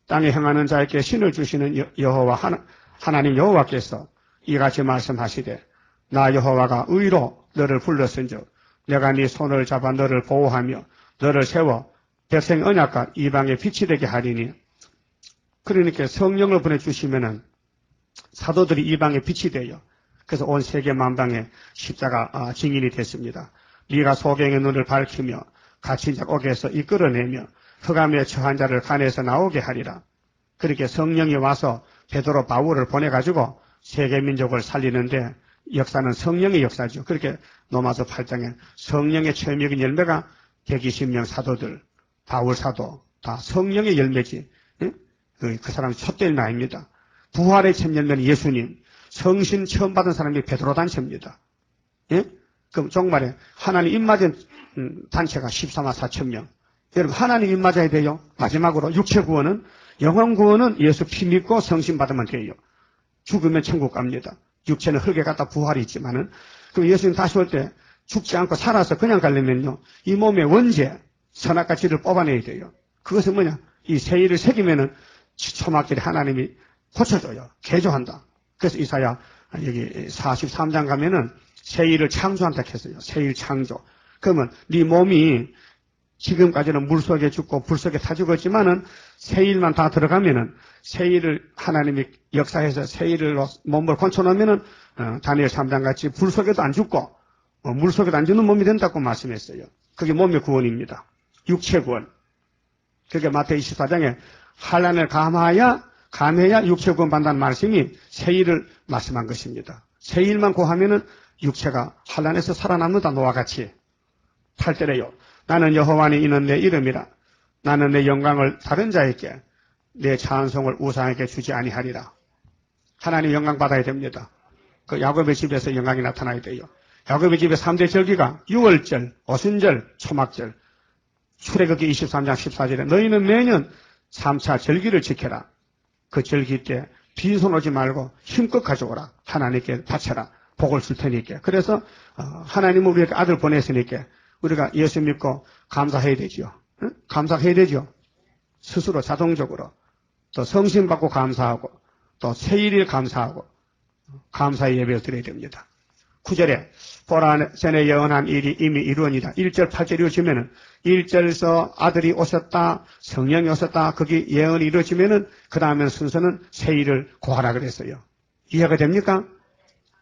땅에 행하는 자에게 신을 주시는 여호와 하나님 여호와께서 이같이 말씀하시되 나 여호와가 의로 너를 불렀은즉 내가 네 손을 잡아 너를 보호하며 너를 세워 백성 언약과 이방의 빛이 되게 하리니. 그러니까 성령을 보내주시면은 사도들이 이방의 빛이 돼요. 그래서 온 세계 만방에 십자가 증인이 됐습니다. 네가 소경의 눈을 밝히며 갇힌 자 옥에서 이끌어내며 흑암에 처한 자를 간에서 나오게 하리라. 그렇게 성령이 와서 베드로 바울을 보내가지고 세계 민족을 살리는데 역사는 성령의 역사죠. 그렇게 로마서 8장에 성령의 체험적인 열매가 120명 사도들, 바울 사도 다 성령의 열매지. 예? 그 사람이 촛대일 나입니다. 부활의 첫 열매는 예수님, 성신 처음 받은 사람이 베드로 단체입니다. 예? 그럼 종말에 하나님 입맞은 단체가 14만 4천 명. 여러분 하나님 입맞아야 돼요. 마지막으로 육체 구원은, 영혼 구원은 예수 피 믿고 성신 받으면 돼요. 죽으면 천국 갑니다. 육체는 흙에 갔다 부활이 있지만은, 그럼 예수님 다시 올 때 죽지 않고 살아서 그냥 가려면요, 이 몸의 원죄, 선악과 지를 뽑아내야 돼요. 그것은 뭐냐? 이 세일을 새기면은 초막절에 하나님이 고쳐줘요. 개조한다. 그래서 이사야 여기 43장 가면은 세일을 창조한다 했어요. 세일 창조. 그러면 네 몸이 지금까지는 물 속에 죽고 불 속에 타 죽었지만은 세일만 다 들어가면은, 세일을 하나님이 역사해서 세일로 몸을 건쳐놓으면은 다니엘 3장 같이 불 속에도 안 죽고 물 속에도 안 죽는 몸이 된다고 말씀했어요. 그게 몸의 구원입니다. 육체 구원. 그게 마태복음 24장에 환난을 감해야 육체 구원 받는다는 말씀이 세일을 말씀한 것입니다. 세일만 고하면은 육체가 환난에서 살아남는다. 노와 같이 탈때래요. 나는 여호와니 이는 내 이름이라. 나는 내 영광을 다른 자에게, 내 찬송을 우상에게 주지 아니하리라. 하나님 영광 받아야 됩니다. 그 야곱의 집에서 영광이 나타나야 돼요. 야곱의 집의 3대 절기가 유월절, 오순절, 초막절. 출애굽기 23장 14절에 너희는 매년 3차 절기를 지켜라. 그 절기 때 빈손 오지 말고 힘껏 가져오라. 하나님께 바쳐라. 복을 줄 테니까. 그래서 하나님은 우리에게 아들 보냈으니까 우리가 예수 믿고 감사해야 되죠. 응? 감사해야 되죠. 스스로 자동적으로. 또 성신 받고 감사하고, 또 세일일 감사하고, 감사의 예배를 드려야 됩니다. 9절에 보라 전에 예언한 일이 이미 이루어니라. 1절 8절 이루어지면은, 1절에서 아들이 오셨다, 성령이 오셨다, 거기 예언이 이루어지면은 그 다음에 순서는 세일을 고하라 그랬어요. 이해가 됩니까?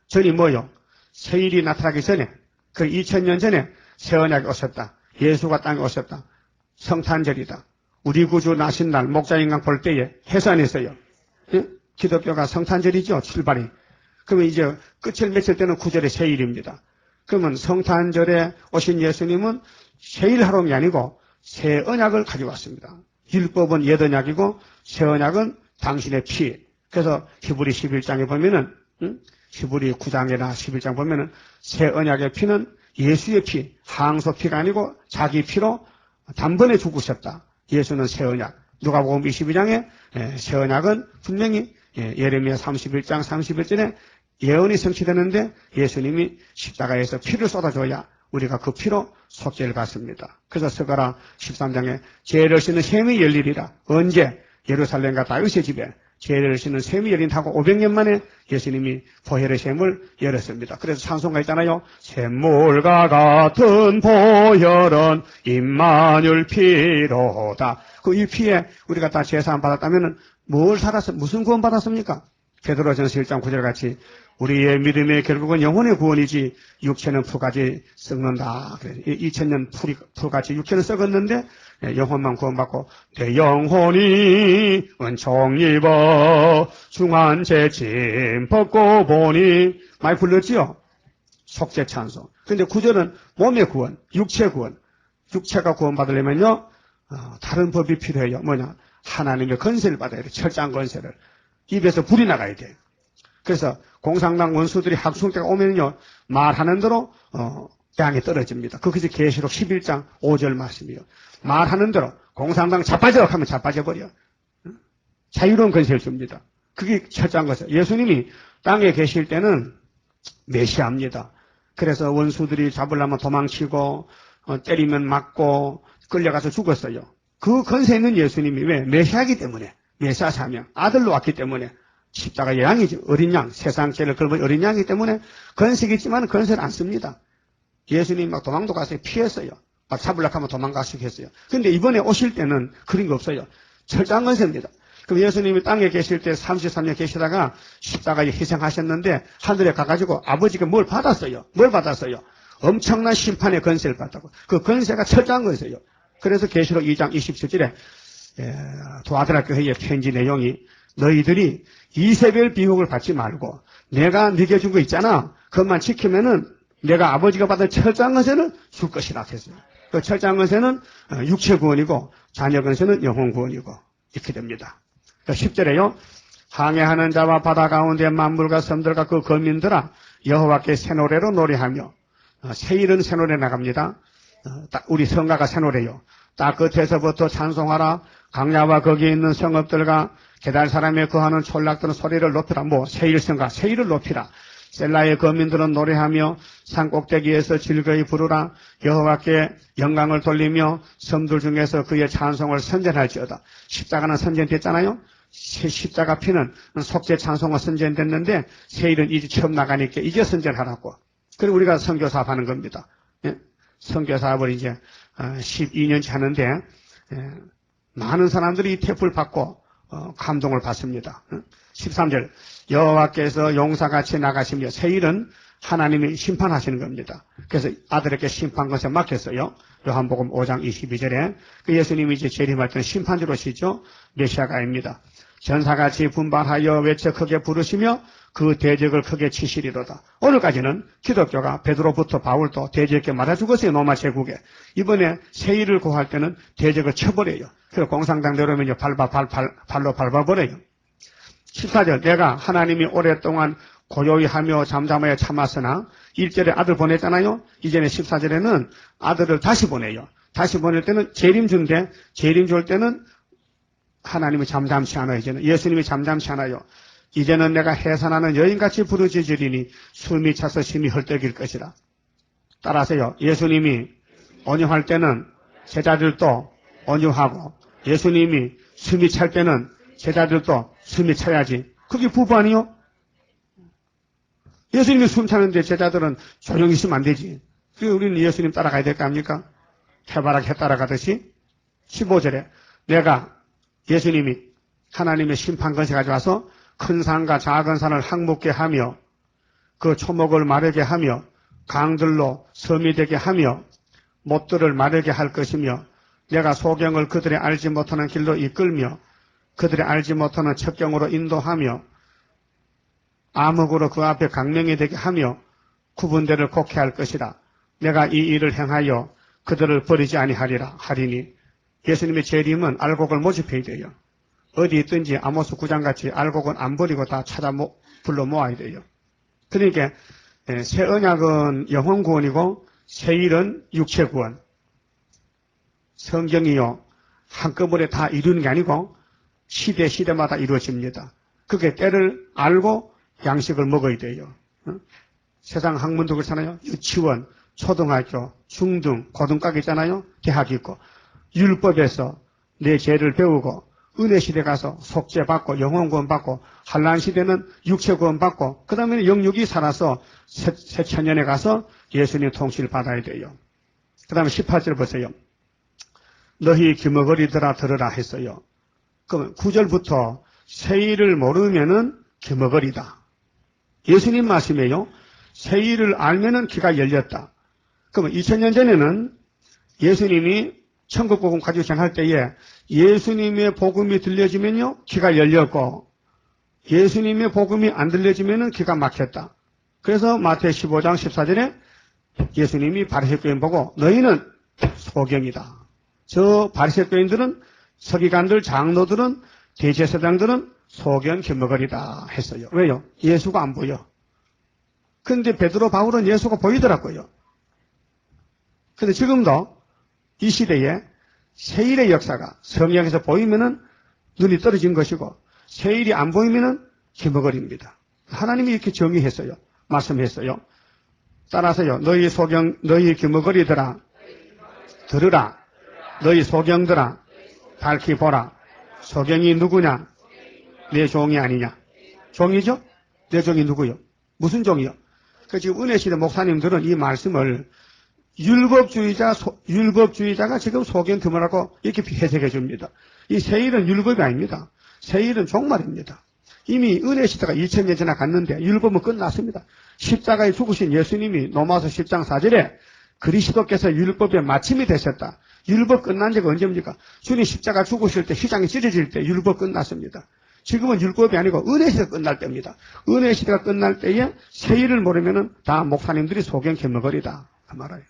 전이 뭐요? 세일이 나타나기 전에, 그 2000년 전에 새 언약이 오셨다. 예수가 땅에 오셨다. 성탄절이다. 우리 구주 나신 날 목자인강 볼 때에 해산했어요. 예? 기독교가 성탄절이죠. 출발이. 그러면 이제 끝을 맺을 때는 9절의 세일입니다. 그러면 성탄절에 오신 예수님은 세일하러 온 게 아니고 새 언약을 가져왔습니다. 율법은 옛 언약이고 새 언약은 당신의 피. 그래서 히브리 11장에 보면은, 히브리 9장이나 11장 보면은 새 언약의 피는 예수의 피, 항소 피가 아니고 자기 피로 단번에 죽으셨다. 예수는 새 언약. 누가복음 22장에 새 언약은 분명히 예레미야 31장 31절에 예언이 성취되는데 예수님이 십자가에서 피를 쏟아줘야 우리가 그 피로 속죄를 받습니다. 그래서 스가랴 13장에 죄를 씻는 셈이 열리리라. 언제? 예루살렘과 다윗의 집에 죄를 씻는 셈이 열린다고 500년 만에 예수님이 보혈의 셈을 열었습니다. 그래서 찬송가 있잖아요. 샘물과 같은 보혈은 임마누엘 피로다. 그 이 피에 우리가 다 제사함 받았다면은 뭘 살았어? 무슨 구원 받았습니까? 베드로전서 1장 9절 같이 우리의 믿음의 결국은 영혼의 구원이지 육체는 풀같이 썩는다. 2000년 풀같이 육체는 썩었는데 영혼만 구원받고 내 영혼이 은총 입어 중한 죄짐 벗고 보니 많이 불렀지요? 속죄 찬송. 근데 9절은 몸의 구원, 육체 구원. 육체가 구원받으려면요 다른 법이 필요해요. 뭐냐? 하나님의 건세를 받아야 돼. 철저한 건세를. 입에서 불이 나가야 돼. 그래서 공산당 원수들이 학술 때가 오면요 말하는 대로 양이 떨어집니다. 그것이 계시록 11장 5절 말씀이요. 말하는 대로 공산당 자빠져 하면 자빠져버려. 자유로운 건세를 줍니다. 그게 철저한 것이에요. 예수님이 땅에 계실 때는 메시아입니다. 그래서 원수들이 잡으려면 도망치고 때리면 맞고 끌려가서 죽었어요. 그 건세 있는 예수님이 왜? 메시아이기 때문에. 메시아 사명. 아들로 왔기 때문에. 십자가의 양이죠. 어린 양. 세상 죄를 걸은 어린 양이기 때문에 건세가 있지만 건세를 안 씁니다. 예수님 막 도망도 가서 피했어요. 막 잡으려고 하면 도망가시고 했어요. 근데 이번에 오실 때는 그런 거 없어요. 철저한 건세입니다. 그럼 예수님이 땅에 계실 때 33년 계시다가 십자가에 희생하셨는데 하늘에 가가지고 아버지가 뭘 받았어요. 뭘 받았어요. 엄청난 심판의 건세를 받았고 그 건세가 철저한 거였어요. 그래서 계시록 2장 27절에 도아드라 교회의 편지 내용이 너희들이 이세벨 비혹을 받지 말고 내가 네게 준 거 있잖아. 그것만 지키면은 내가 아버지가 받은 철저한 것에는 줄 것이라 했어요. 그 철저한 것에는 육체 구원이고 자녀 것에는 영혼 구원이고 이렇게 됩니다. 10절에요. 항해하는 자와 바다 가운데 만물과 섬들과 그 거민들아 여호와께 새 노래로 노래하며 세일은 새 노래 나갑니다. 우리 성가가 새 노래요. 땅 끝에서부터 찬송하라. 강야와 거기에 있는 성읍들과 게달 사람의 거하는 촌락들은 소리를 높이라. 세일 성가 세일을 높이라. 셀라의 거민들은 노래하며 산 꼭대기에서 즐거이 부르라. 여호와께 영광을 돌리며 섬들 중에서 그의 찬송을 선전할지어다. 십자가는 선전됐잖아요. 십자가 피는 속죄 찬송을 선전됐는데 세일은 이제 처음 나가니까 이제 선전하라고. 그리고 우리가 선교 사업하는 겁니다. 예? 선교 사업을 이제 12년째 하는데 많은 사람들이 이 탭을 받고 감동을 받습니다. 13절 여호와께서 용사같이 나가시며 세일은 하나님이 심판하시는 겁니다. 그래서 아들에게 심판 것에 맡겼어요. 요한복음 5장 22절에 그 예수님이 이제 재림할 때는 심판주로 오시죠. 메시아가입니다. 전사같이 분발하여 외쳐 크게 부르시며 그 대적을 크게 치시리로다. 오늘까지는 기독교가 베드로부터 바울도 대적에 맞아주었어요. 로마 제국에. 이번에 세일을 고할 때는 대적을 쳐버려요. 그래서 공산당 내려오면 발로 밟아버려요. 14절 내가 하나님이 오랫동안 고요히 하며 잠잠하여 참았으나 1절에 아들 보냈잖아요. 이전에 14절에는 아들을 다시 보내요. 다시 보낼 때는 재림 준대. 재림 줄 때는 하나님이 잠잠치 않아요. 이제는 예수님이 잠잠치 않아요. 이제는 내가 해산하는 여인같이 부르짖으리니 숨이 차서 심히 헐떡일 것이라. 따라서요. 예수님이 온유할 때는 제자들도 온유하고 예수님이 숨이 찰 때는 제자들도 숨이 차야지. 그게 부부 아니요? 예수님이 숨 차는데 제자들은 조용히 있으면 안 되지. 그래서 우리는 예수님 따라가야 될 거 아닙니까? 해바라기 해 따라가듯이. 15절에 내가 예수님이 하나님의 심판권세 가져와서 큰 산과 작은 산을 항목게 하며 그 초목을 마르게 하며 강들로 섬이 되게 하며 못들을 마르게 할 것이며 내가 소경을 그들의 알지 못하는 길로 이끌며 그들의 알지 못하는 첩경으로 인도하며 암흑으로 그 앞에 강명이 되게 하며 구분대를 곡해 할 것이라. 내가 이 일을 행하여 그들을 버리지 아니하리라 하리니. 예수님의 재림은 알곡을 모집해야 돼요. 어디 있든지 아모스 9장같이 알곡은 안 버리고 다 불러 모아야 돼요. 그러니까 새 언약은 영혼 구원이고 새 일은 육체 구원. 성경이요 한꺼번에 다 이루는 게 아니고 시대마다 이루어집니다. 그게 때를 알고 양식을 먹어야 돼요. 세상 학문도 그렇잖아요. 유치원, 초등학교, 중등, 고등학교 있잖아요. 대학 있고 율법에서 내 죄를 배우고 은혜 시대 가서 속죄 받고 영혼 구원 받고 환난 시대는 육체 구원 받고 그 다음에 영육이 살아서 새 천년에 가서 예수님 통치를 받아야 돼요. 그 다음에 18절 보세요. 너희 기머거리들아 들으라 했어요. 그럼 9절부터 세일을 모르면은 기머거리다. 예수님 말씀이에요. 세일을 알면은 귀가 열렸다. 그러면 2000년 전에는 예수님이 천국 복음 가지고 전할 때에 예수님의 복음이 들려지면요 귀가 열렸고 예수님의 복음이 안 들려지면은 귀가 막혔다. 그래서 마태오 15장 14절에 예수님이 바리새교인 보고 너희는 소경이다. 저 바리새교인들은 서기관들, 장로들은 대제사장들은 소경 기머거리다 했어요. 왜요? 예수가 안 보여. 그런데 베드로 바울은 예수가 보이더라고요. 그런데 지금도 이 시대에 세일의 역사가 성경에서 보이면은 눈이 떨어진 것이고 세일이 안 보이면은 기머거리입니다. 하나님이 이렇게 정의했어요. 말씀했어요. 따라서요. 너희 소경, 너희 기머거리들아 들으라. 너희 소경들아 밝히 보라. 소경이 누구냐? 내 종이 아니냐? 종이죠? 내 종이 누구요? 무슨 종이요? 그 지금 은혜시대 목사님들은 이 말씀을 율법주의자가 지금 소경 그만하고 이렇게 해석해 줍니다. 이 세일은 율법이 아닙니다. 세일은 종말입니다. 이미 은혜시대가 2000년 전에 갔는데 율법은 끝났습니다. 십자가에 죽으신 예수님이 로마서 10장 4절에 그리스도께서 율법의 마침이 되셨다. 율법 끝난 지가 언제입니까? 주님 십자가 죽으실 때 휘장이 찢어질 때 율법 끝났습니다. 지금은 율법이 아니고 은혜 시대가 끝날 때입니다. 은혜 시대가 끝날 때에 세일을 모르면은 다 목사님들이 소경 개머거리다. 그 말이에요.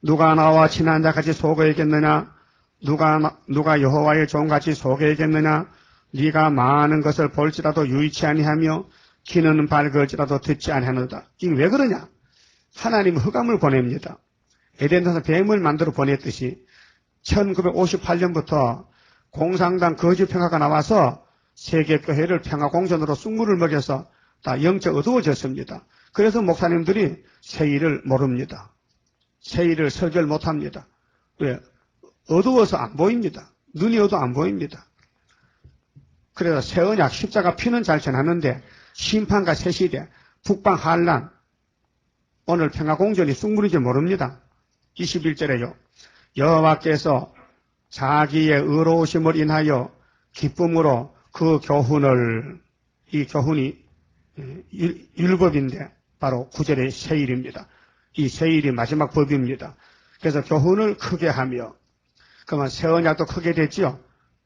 누가 나와 친한 자같이 속여야겠느냐? 누가 여호와의 종같이 속여야겠느냐? 네가 많은 것을 볼지라도 유의치 아니하며 귀는 밝을지라도 듣지 아니하노다. 이게 왜 그러냐? 하나님은 흑암을 보냅니다. 에덴에서 뱀을 만들어 보냈듯이 1958년부터 공산당 거짓평화가 나와서 세계교회를 평화공전으로 쑥물을 먹여서 다 영적 어두워졌습니다. 그래서 목사님들이 세일을 모릅니다. 세일을 설교를 못합니다. 왜? 어두워서 안 보입니다. 눈이 어두워 안 보입니다. 그래서 새언약 십자가 피는 잘 전하는데 심판과 새시대, 북방 한란, 오늘 평화공전이 쑥물인지 모릅니다. 21절에요. 여호와께서 자기의 의로우심을 인하여 기쁨으로 그 교훈을, 이 교훈이 율법인데 바로 9절의 세일입니다. 이 세일이 마지막 법입니다. 그래서 교훈을 크게 하며, 그러면 새언약도 크게 됐지요.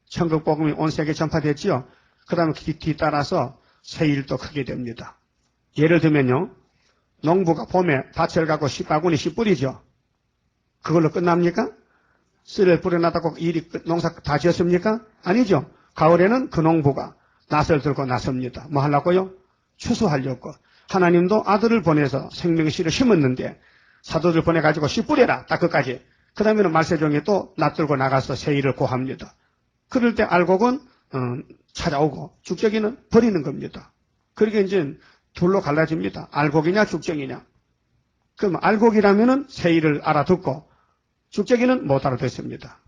천국복음이 온 세계에 전파됐지요. 그 다음에 뒤따라서 세일도 크게 됩니다. 예를 들면요, 농부가 봄에 밭을 가고 씨바구니 씨 뿌리죠. 그걸로 끝납니까? 씨를 뿌려놨다고 농사 다 지었습니까? 아니죠. 가을에는 그 농부가 낫을 들고 나섭니다. 뭐 하려고요? 추수하려고. 하나님도 아들을 보내서 생명의 씨를 심었는데 사도들 보내가지고 씨 뿌려라. 딱 끝까지. 그 다음에는 말세종이 또 낫 들고 나가서 세일을 고합니다. 그럴 때 알곡은 찾아오고 죽정이는 버리는 겁니다. 그러게 이제 둘로 갈라집니다. 알곡이냐 죽정이냐. 그럼 알곡이라면은 세일을 알아듣고 죽정이는 못 알아듣습니다.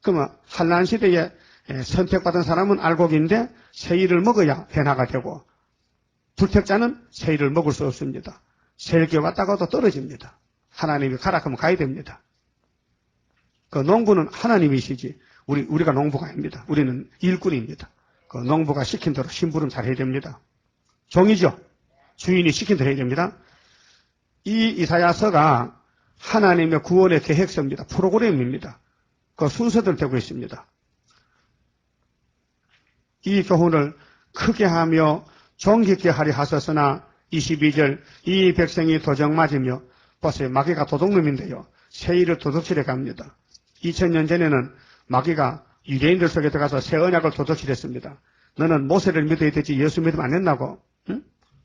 그러면 한란 시대에 선택받은 사람은 알곡인데 세일을 먹어야 변화가 되고 불택자는 세일을 먹을 수 없습니다. 세일교 왔다가도 떨어집니다. 하나님이 가라 하면 가야 됩니다. 그 농부는 하나님이시지 우리가 농부가 아닙니다. 우리는 일꾼입니다. 그 농부가 시킨 대로 심부름 잘 해야 됩니다. 종이죠. 주인이 시킨 대로 해야 됩니다. 이 이사야서가 하나님의 구원의 계획서입니다. 프로그램입니다. 그 순서대로 되고 있습니다. 이 교훈을 크게 하며 정직케 하리 하소서나 22절 이 백성이 도적 맞으며 보세요. 마귀가 도둑놈인데요. 세일을 도둑질해 갑니다. 2000년 전에는 마귀가 유대인들 속에 들어가서 새 언약을 도둑질했습니다. 너는 모세를 믿어야 되지 예수 믿으면 안 된다고. 응?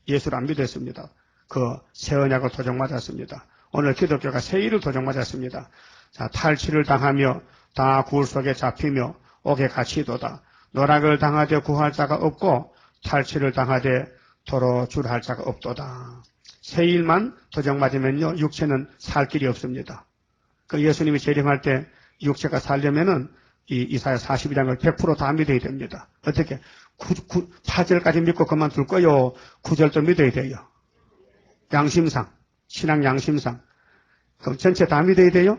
예수를 안 믿었습니다. 그 새 언약을 도적 맞았습니다. 오늘 기독교가 세일을 도적 맞았습니다. 자, 탈취를 당하며 다 굴 속에 잡히며 옥에 갇히도다. 노락을 당하되 구할 자가 없고 탈취를 당하되 도로 줄할 자가 없도다. 세일만 도적 맞으면요 육체는 살 길이 없습니다. 그 예수님이 재림할 때 육체가 살려면은 이 이사야 42장을 100% 다 믿어야 됩니다. 어떻게? 8절까지 믿고 그만둘 거요. 9절도 믿어야 돼요. 양심상, 신앙 양심상. 그럼 전체 다 믿어야 돼요?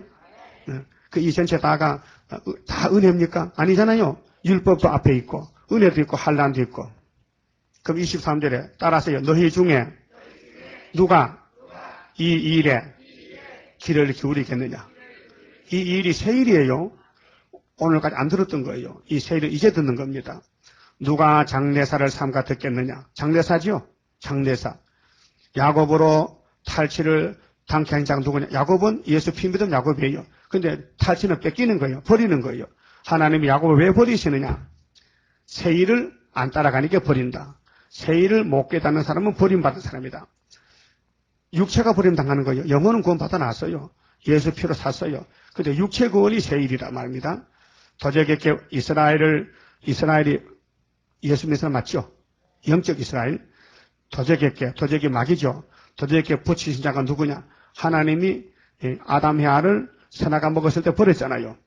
그 이 전체 다가 다 은혜입니까? 아니잖아요. 율법도 앞에 있고, 은혜도 있고, 한란도 있고. 그럼 23절에 따라서요. 너희 중에 누가 이 일에 귀를 기울이겠느냐? 이 일이 세일이에요. 오늘까지 안 들었던 거예요. 이 세일은 이제 듣는 겁니다. 누가 장례사를 삼가 듣겠느냐? 장례사죠? 장례사. 야곱으로 탈취를 당케 한 장 누구냐? 야곱은 예수 피 믿은 야곱이에요. 근데 탈취는 뺏기는 거예요. 버리는 거예요. 하나님이 야곱을 왜 버리시느냐? 세일을 안 따라가니까 버린다. 세일을 못 깨닫는 사람은 버림받은 사람이다. 육체가 버림당하는 거예요. 영혼은 구원 받아놨어요. 예수 피로 샀어요. 근데 육체 구원이 세일이라 말입니다. 도적에게 이스라엘이 예수 믿는 사람 맞죠? 영적 이스라엘. 도적이 마귀죠. 도적에게 붙이신 자가 누구냐? 하나님이 아담 헤아를 선악과 먹었을 때 버렸잖아요.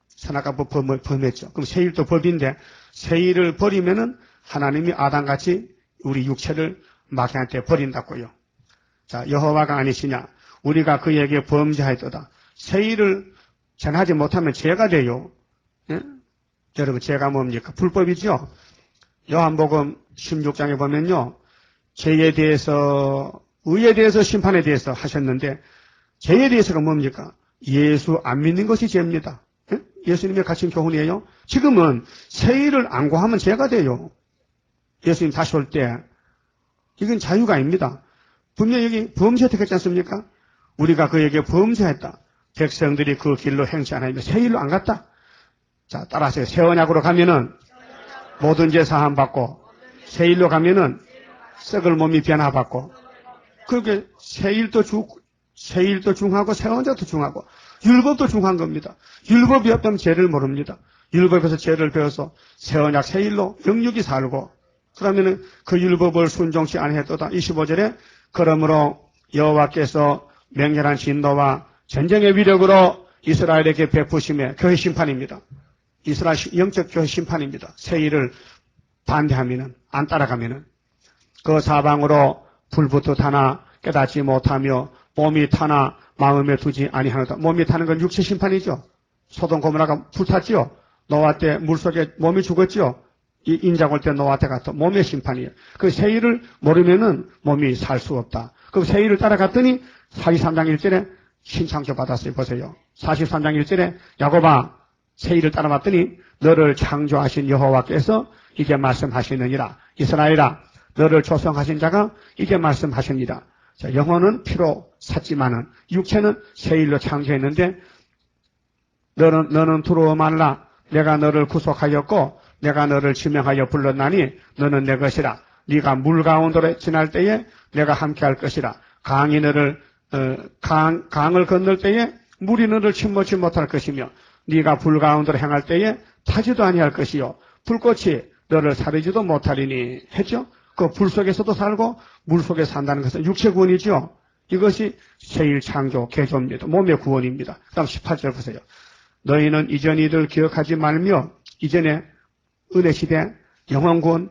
선악과 범했죠. 그럼 세일도 법인데 세일을 버리면은 하나님이 아담같이 우리 육체를 마귀한테 버린다고요. 자, 여호와가 아니시냐? 우리가 그에게 범죄하였도다. 세일을 전하지 못하면 죄가 돼요. 예? 여러분, 죄가 뭡니까? 불법이죠? 요한복음 16장에 보면요. 죄에 대해서, 의에 대해서, 심판에 대해서 하셨는데, 죄에 대해서가 뭡니까? 예수 안 믿는 것이 죄입니다. 예? 예수님의 가르친 교훈이에요. 지금은 새 일을 안 구하면 죄가 돼요. 예수님 다시 올 때. 이건 자유가 아닙니다. 분명히 여기 범죄했다고 했지 않습니까? 우리가 그에게 범죄했다. 백성들이 그 길로 행치 않으면 새 일로 안 갔다. 자, 따라서 새 언약으로 가면은 모든 죄 사함 받고, 새 일로 가면은 썩을 몸이 변화받고, 그렇게 새 일도 중하고 새 언약도 중하고 율법도 중한 겁니다. 율법이 없다면 죄를 모릅니다. 율법에서 죄를 배워서 새 언약 새 일로 영육이 살고, 그러면은 그 율법을 순종치 아니했도다. 25절에 그러므로 여호와께서 맹렬한 진노와 전쟁의 위력으로 이스라엘에게 베푸심에 교회 심판입니다. 이스라엘 영적 교회 심판입니다. 새 일을 반대하면은 안 따라가면은 그 사방으로 불부터 타나 깨닫지 못하며 몸이 타나 마음에 두지 아니하노다. 몸이 타는 건 육체 심판이죠. 소돔 고모라가 불탔지요. 노아 때 물속에 몸이 죽었지요. 이 인장 올 때 노아 때 같은 몸의 심판이에요. 그 새 일을 모르면은 몸이 살 수 없다. 그 새 일을 따라갔더니 43장 1절에 신창조 받았어요. 보세요. 43장 1절에 야곱아 새 일을 따라갔더니 너를 창조하신 여호와께서 이게 말씀하시느니라. 이스라엘아 너를 조성하신 자가 이게 말씀하십니다. 자, 영혼은 피로 샀지만은 육체는 새 일로 창조했는데 너는 두려워 말라. 내가 너를 구속하였고 내가 너를 지명하여 불렀나니 너는 내 것이라. 네가 물 가운데로 지날 때에 내가 함께할 것이라. 강이 너를 강을 건널 때에 물이 너를 침몰치 못할 것이며 네가 불 가운데로 행할 때에 타지도 아니할 것이요 불꽃이 너를 사르지도 못하리니 했죠. 그 불 속에서도 살고 물 속에 산다는 것은 육체 구원이죠. 이것이 새일 창조 개조입니다. 몸의 구원입니다. 다음 18절 보세요. 너희는 이전 이들 기억하지 말며 이전에 은혜 시대 영원 구원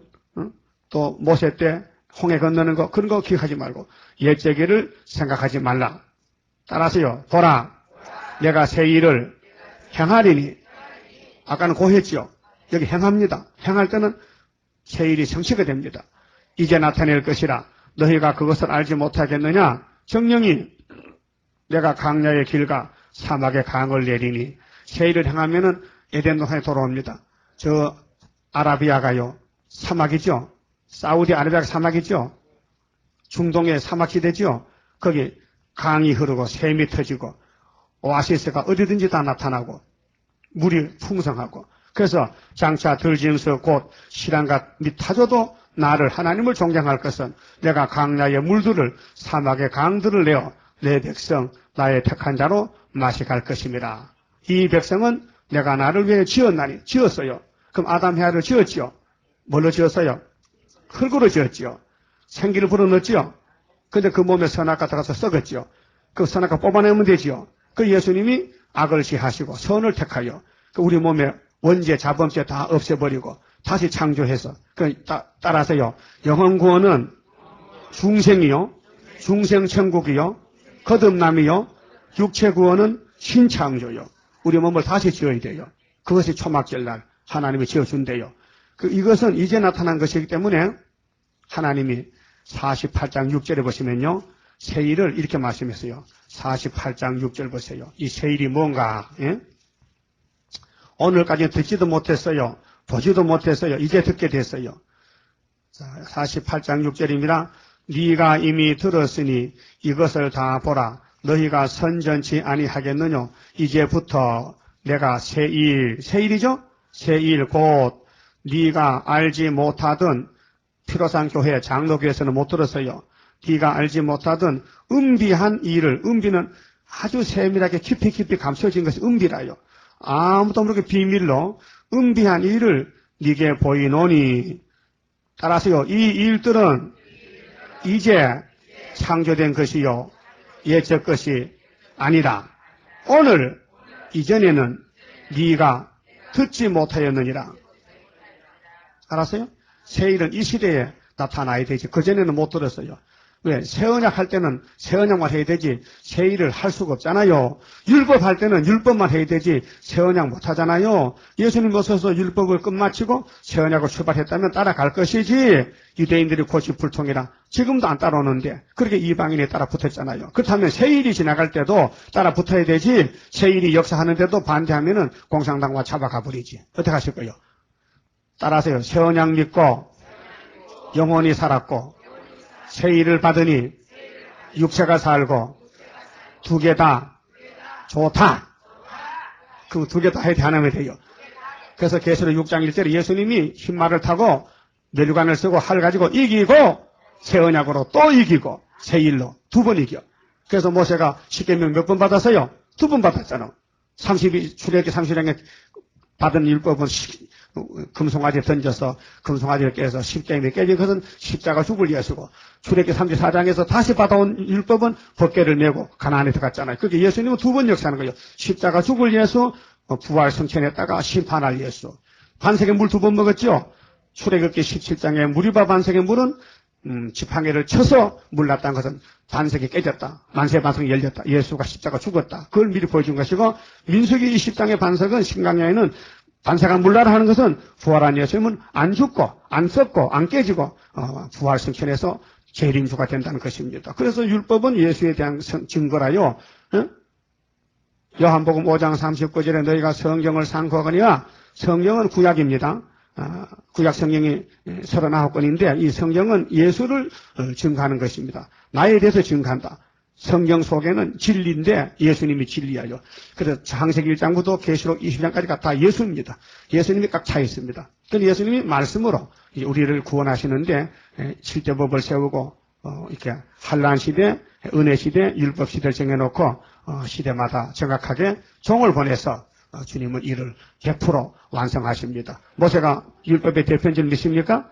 또 모세 때 홍해 건너는 거 그런 거 기억하지 말고 옛제기를 생각하지 말라. 따라서요. 보라 내가 새 일을 행하리니 아까는 고했죠. 여기 행합니다. 행할 때는 새 일이 성취가 됩니다. 이제 나타낼 것이라 너희가 그것을 알지 못하겠느냐. 정령이 내가 강야의 길과 사막의 강을 내리니 새 일을 행하면은 에덴 동산에 돌아옵니다. 저 아라비아가요 사막이죠. 사우디아라비아가 사막이죠. 중동의 사막시대죠. 거기 강이 흐르고 샘이 터지고 오아시스가 어디든지 다 나타나고 물이 풍성하고 그래서 장차 들짐승 곧 시랑갓 및 타조도 나를 하나님을 존경할 것은 내가 강야의 물들을 사막의 강들을 내어 내 백성 나의 택한 자로 마시갈 것임이라. 이 백성은 내가 나를 위해 지었나니 지었어요. 그럼 아담 해아를 지었지요. 뭘로 지었어요? 흙으로 지었지요. 생기를 불어넣었지요. 근데 그 몸에 선악과 들어가서 썩었지요. 그 선악과 뽑아내면 되지요. 그 예수님이 악을 지하시고 선을 택하여 그 우리 몸에 원죄, 자범죄 다 없애버리고 다시 창조해서 따라서요. 영혼 구원은 중생이요. 중생천국이요. 거듭남이요. 육체 구원은 신창조요. 우리 몸을 다시 지어야 돼요. 그것이 초막절날 하나님이 지어준대요. 이것은 이제 나타난 것이기 때문에 하나님이 48장 6절에 보시면요. 새 일을 이렇게 말씀했어요. 48장 6절 보세요. 이 새 일이 뭔가, 예? 오늘까지 듣지도 못했어요. 보지도 못했어요. 이제 듣게 됐어요. 자, 48장 6절입니다. 네가 이미 들었으니 이것을 다 보라. 너희가 선전치 아니하겠느냐. 이제부터 내가 새 일이죠? 새 일 곧 네가 알지 못하던 피로산 교회 장로교에서는 못 들었어요. 네가 알지 못하던 은비한 일을 은비는 아주 세밀하게 깊이 감춰진 것이 은비라요. 아무도 모르게 비밀로 은비한 일을 네게 보이노니 따라서요. 이 일들은 이제 창조된 것이요. 옛적 것이 아니라 오늘 이전에는 네가 듣지 못하였느니라. 알았어요? 새 일은 이 시대에 나타나야 되지. 그전에는 못 들었어요. 왜? 새 언약 할 때는 새 언약만 해야 되지 새 일을 할 수가 없잖아요. 율법 할 때는 율법만 해야 되지 새 언약 못 하잖아요. 예수님 오셔서 율법을 끝마치고 새 언약을 출발했다면 따라갈 것이지 유대인들이 고집불통이라 지금도 안 따라오는데 그렇게 이방인이 따라 붙었잖아요. 그렇다면 새 일이 지나갈 때도 따라 붙어야 되지 새 일이 역사하는데도 반대하면은 공산당과 잡아가 버리지. 어떻게 하실 거예요? 따라하세요. 새 언약 믿고 영혼이 살았고 새 일을 받으니 육체가 살고 두 개 다 좋다. 그럼 두 개 다 해야 돼. 하나면 돼요. 그래서 계시록 6장 1절에 예수님이 흰말을 타고 멸관을 쓰고 활 가지고 이기고 새 언약으로 또 이기고 새 일로 두 번 이겨. 그래서 모세가 십계명 몇 번 받았어요? 두 번 받았잖아. 출애굽기 30장에 받은 율법은 금송아지에 던져서 금송아지를 깨서 십계명이 깨진 것은 십자가 죽을 예수고 출애굽기 34장에서 다시 받아온 율법은 법궤를 메고 가나안에 들어갔잖아요. 그게 예수님은 두 번 역사하는 거예요. 십자가 죽을 예수, 부활 성천했다가 심판할 예수. 반석의 물 두 번 먹었죠. 출애굽기 17장에 무리바 반석의 물은 지팡이를 쳐서 물 났다는 것은 반석이 깨졌다. 만세 반석이 열렸다. 예수가 십자가 죽었다. 그걸 미리 보여준 것이고 민수기 20장의 반석은 신강야에는 반석한 물나라 하는 것은 부활한 예수님은 안 죽고 안 썩고 안 깨지고 부활 성천에서 재림주가 된다는 것입니다. 그래서 율법은 예수에 대한 증거라요. 요한복음 5장 39절에 너희가 성경을 상고하거니와 성경은 구약입니다. 구약 성경이 39권인데 이 성경은 예수를 증거하는 것입니다. 나에 대해서 증거한다. 성경 속에는 진리인데 예수님이 진리야요. 그래서 창세기 1장부터 계시록 20장까지가 다 예수입니다. 예수님이 꽉 차 있습니다. 그래서 예수님이 말씀으로 우리를 구원하시는데 7대 법을 세우고 이렇게 환란 시대, 은혜 시대, 율법 시대를 정해놓고 시대마다 정확하게 종을 보내서 주님은 이를 100% 완성하십니다. 모세가 율법의 대표인 줄 믿습니까?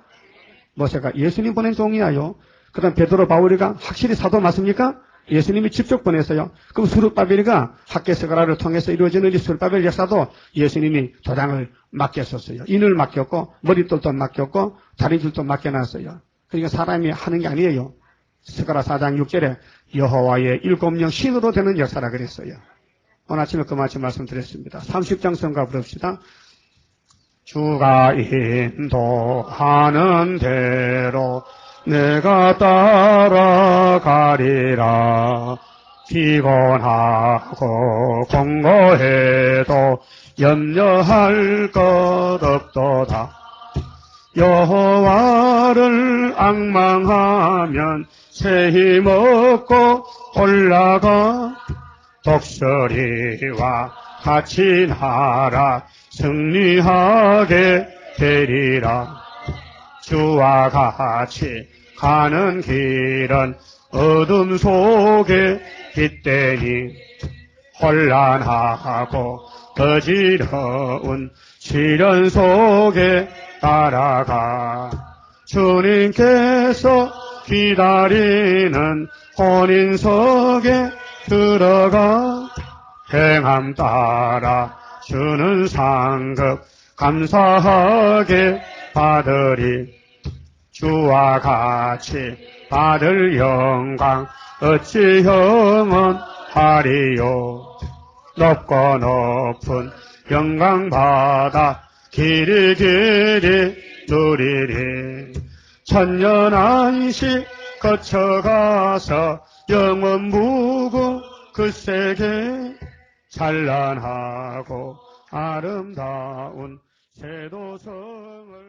모세가 예수님 보낸 종이야요. 그다음 베드로 바울이가 확실히 사도 맞습니까? 예수님이 직접 보냈어요. 그럼 수르바벨이가 학개서가라를 통해서 이루어지는 이 수르바벨 역사도 예수님이 도장을 맡겼었어요. 인을 맡겼고 머릿돌도 맡겼고 다른 줄도 맡겨놨어요. 그러니까 사람이 하는 게 아니에요. 스가랴 4장 6절에 여호와의 7명 신으로 되는 역사라 그랬어요. 오늘 아침에 그 말씀드렸습니다. 30장 성가 부릅시다. 주가 인도하는 대로 내가 따라가리라. 피곤하고 공고해도 염려할 것 없도다. 여호와를 앙망하면 새 힘 얻고 올라가. 독수리와 같이 날아 승리하게 되리라. 주와 같이 가는 길은 어둠 속에 빛되니 혼란하고 어지러운 시련 속에 따라가. 주님께서 기다리는 혼인석에 들어가. 행함 따라 주는 상급 감사하게 받으리. 주와 같이 받을 영광 어찌 영원하리요. 높고 높은 영광 받아 길이 누리리. 천년 안식 거쳐가서 영원 무궁 그 세계 찬란하고 아름다운 세도성을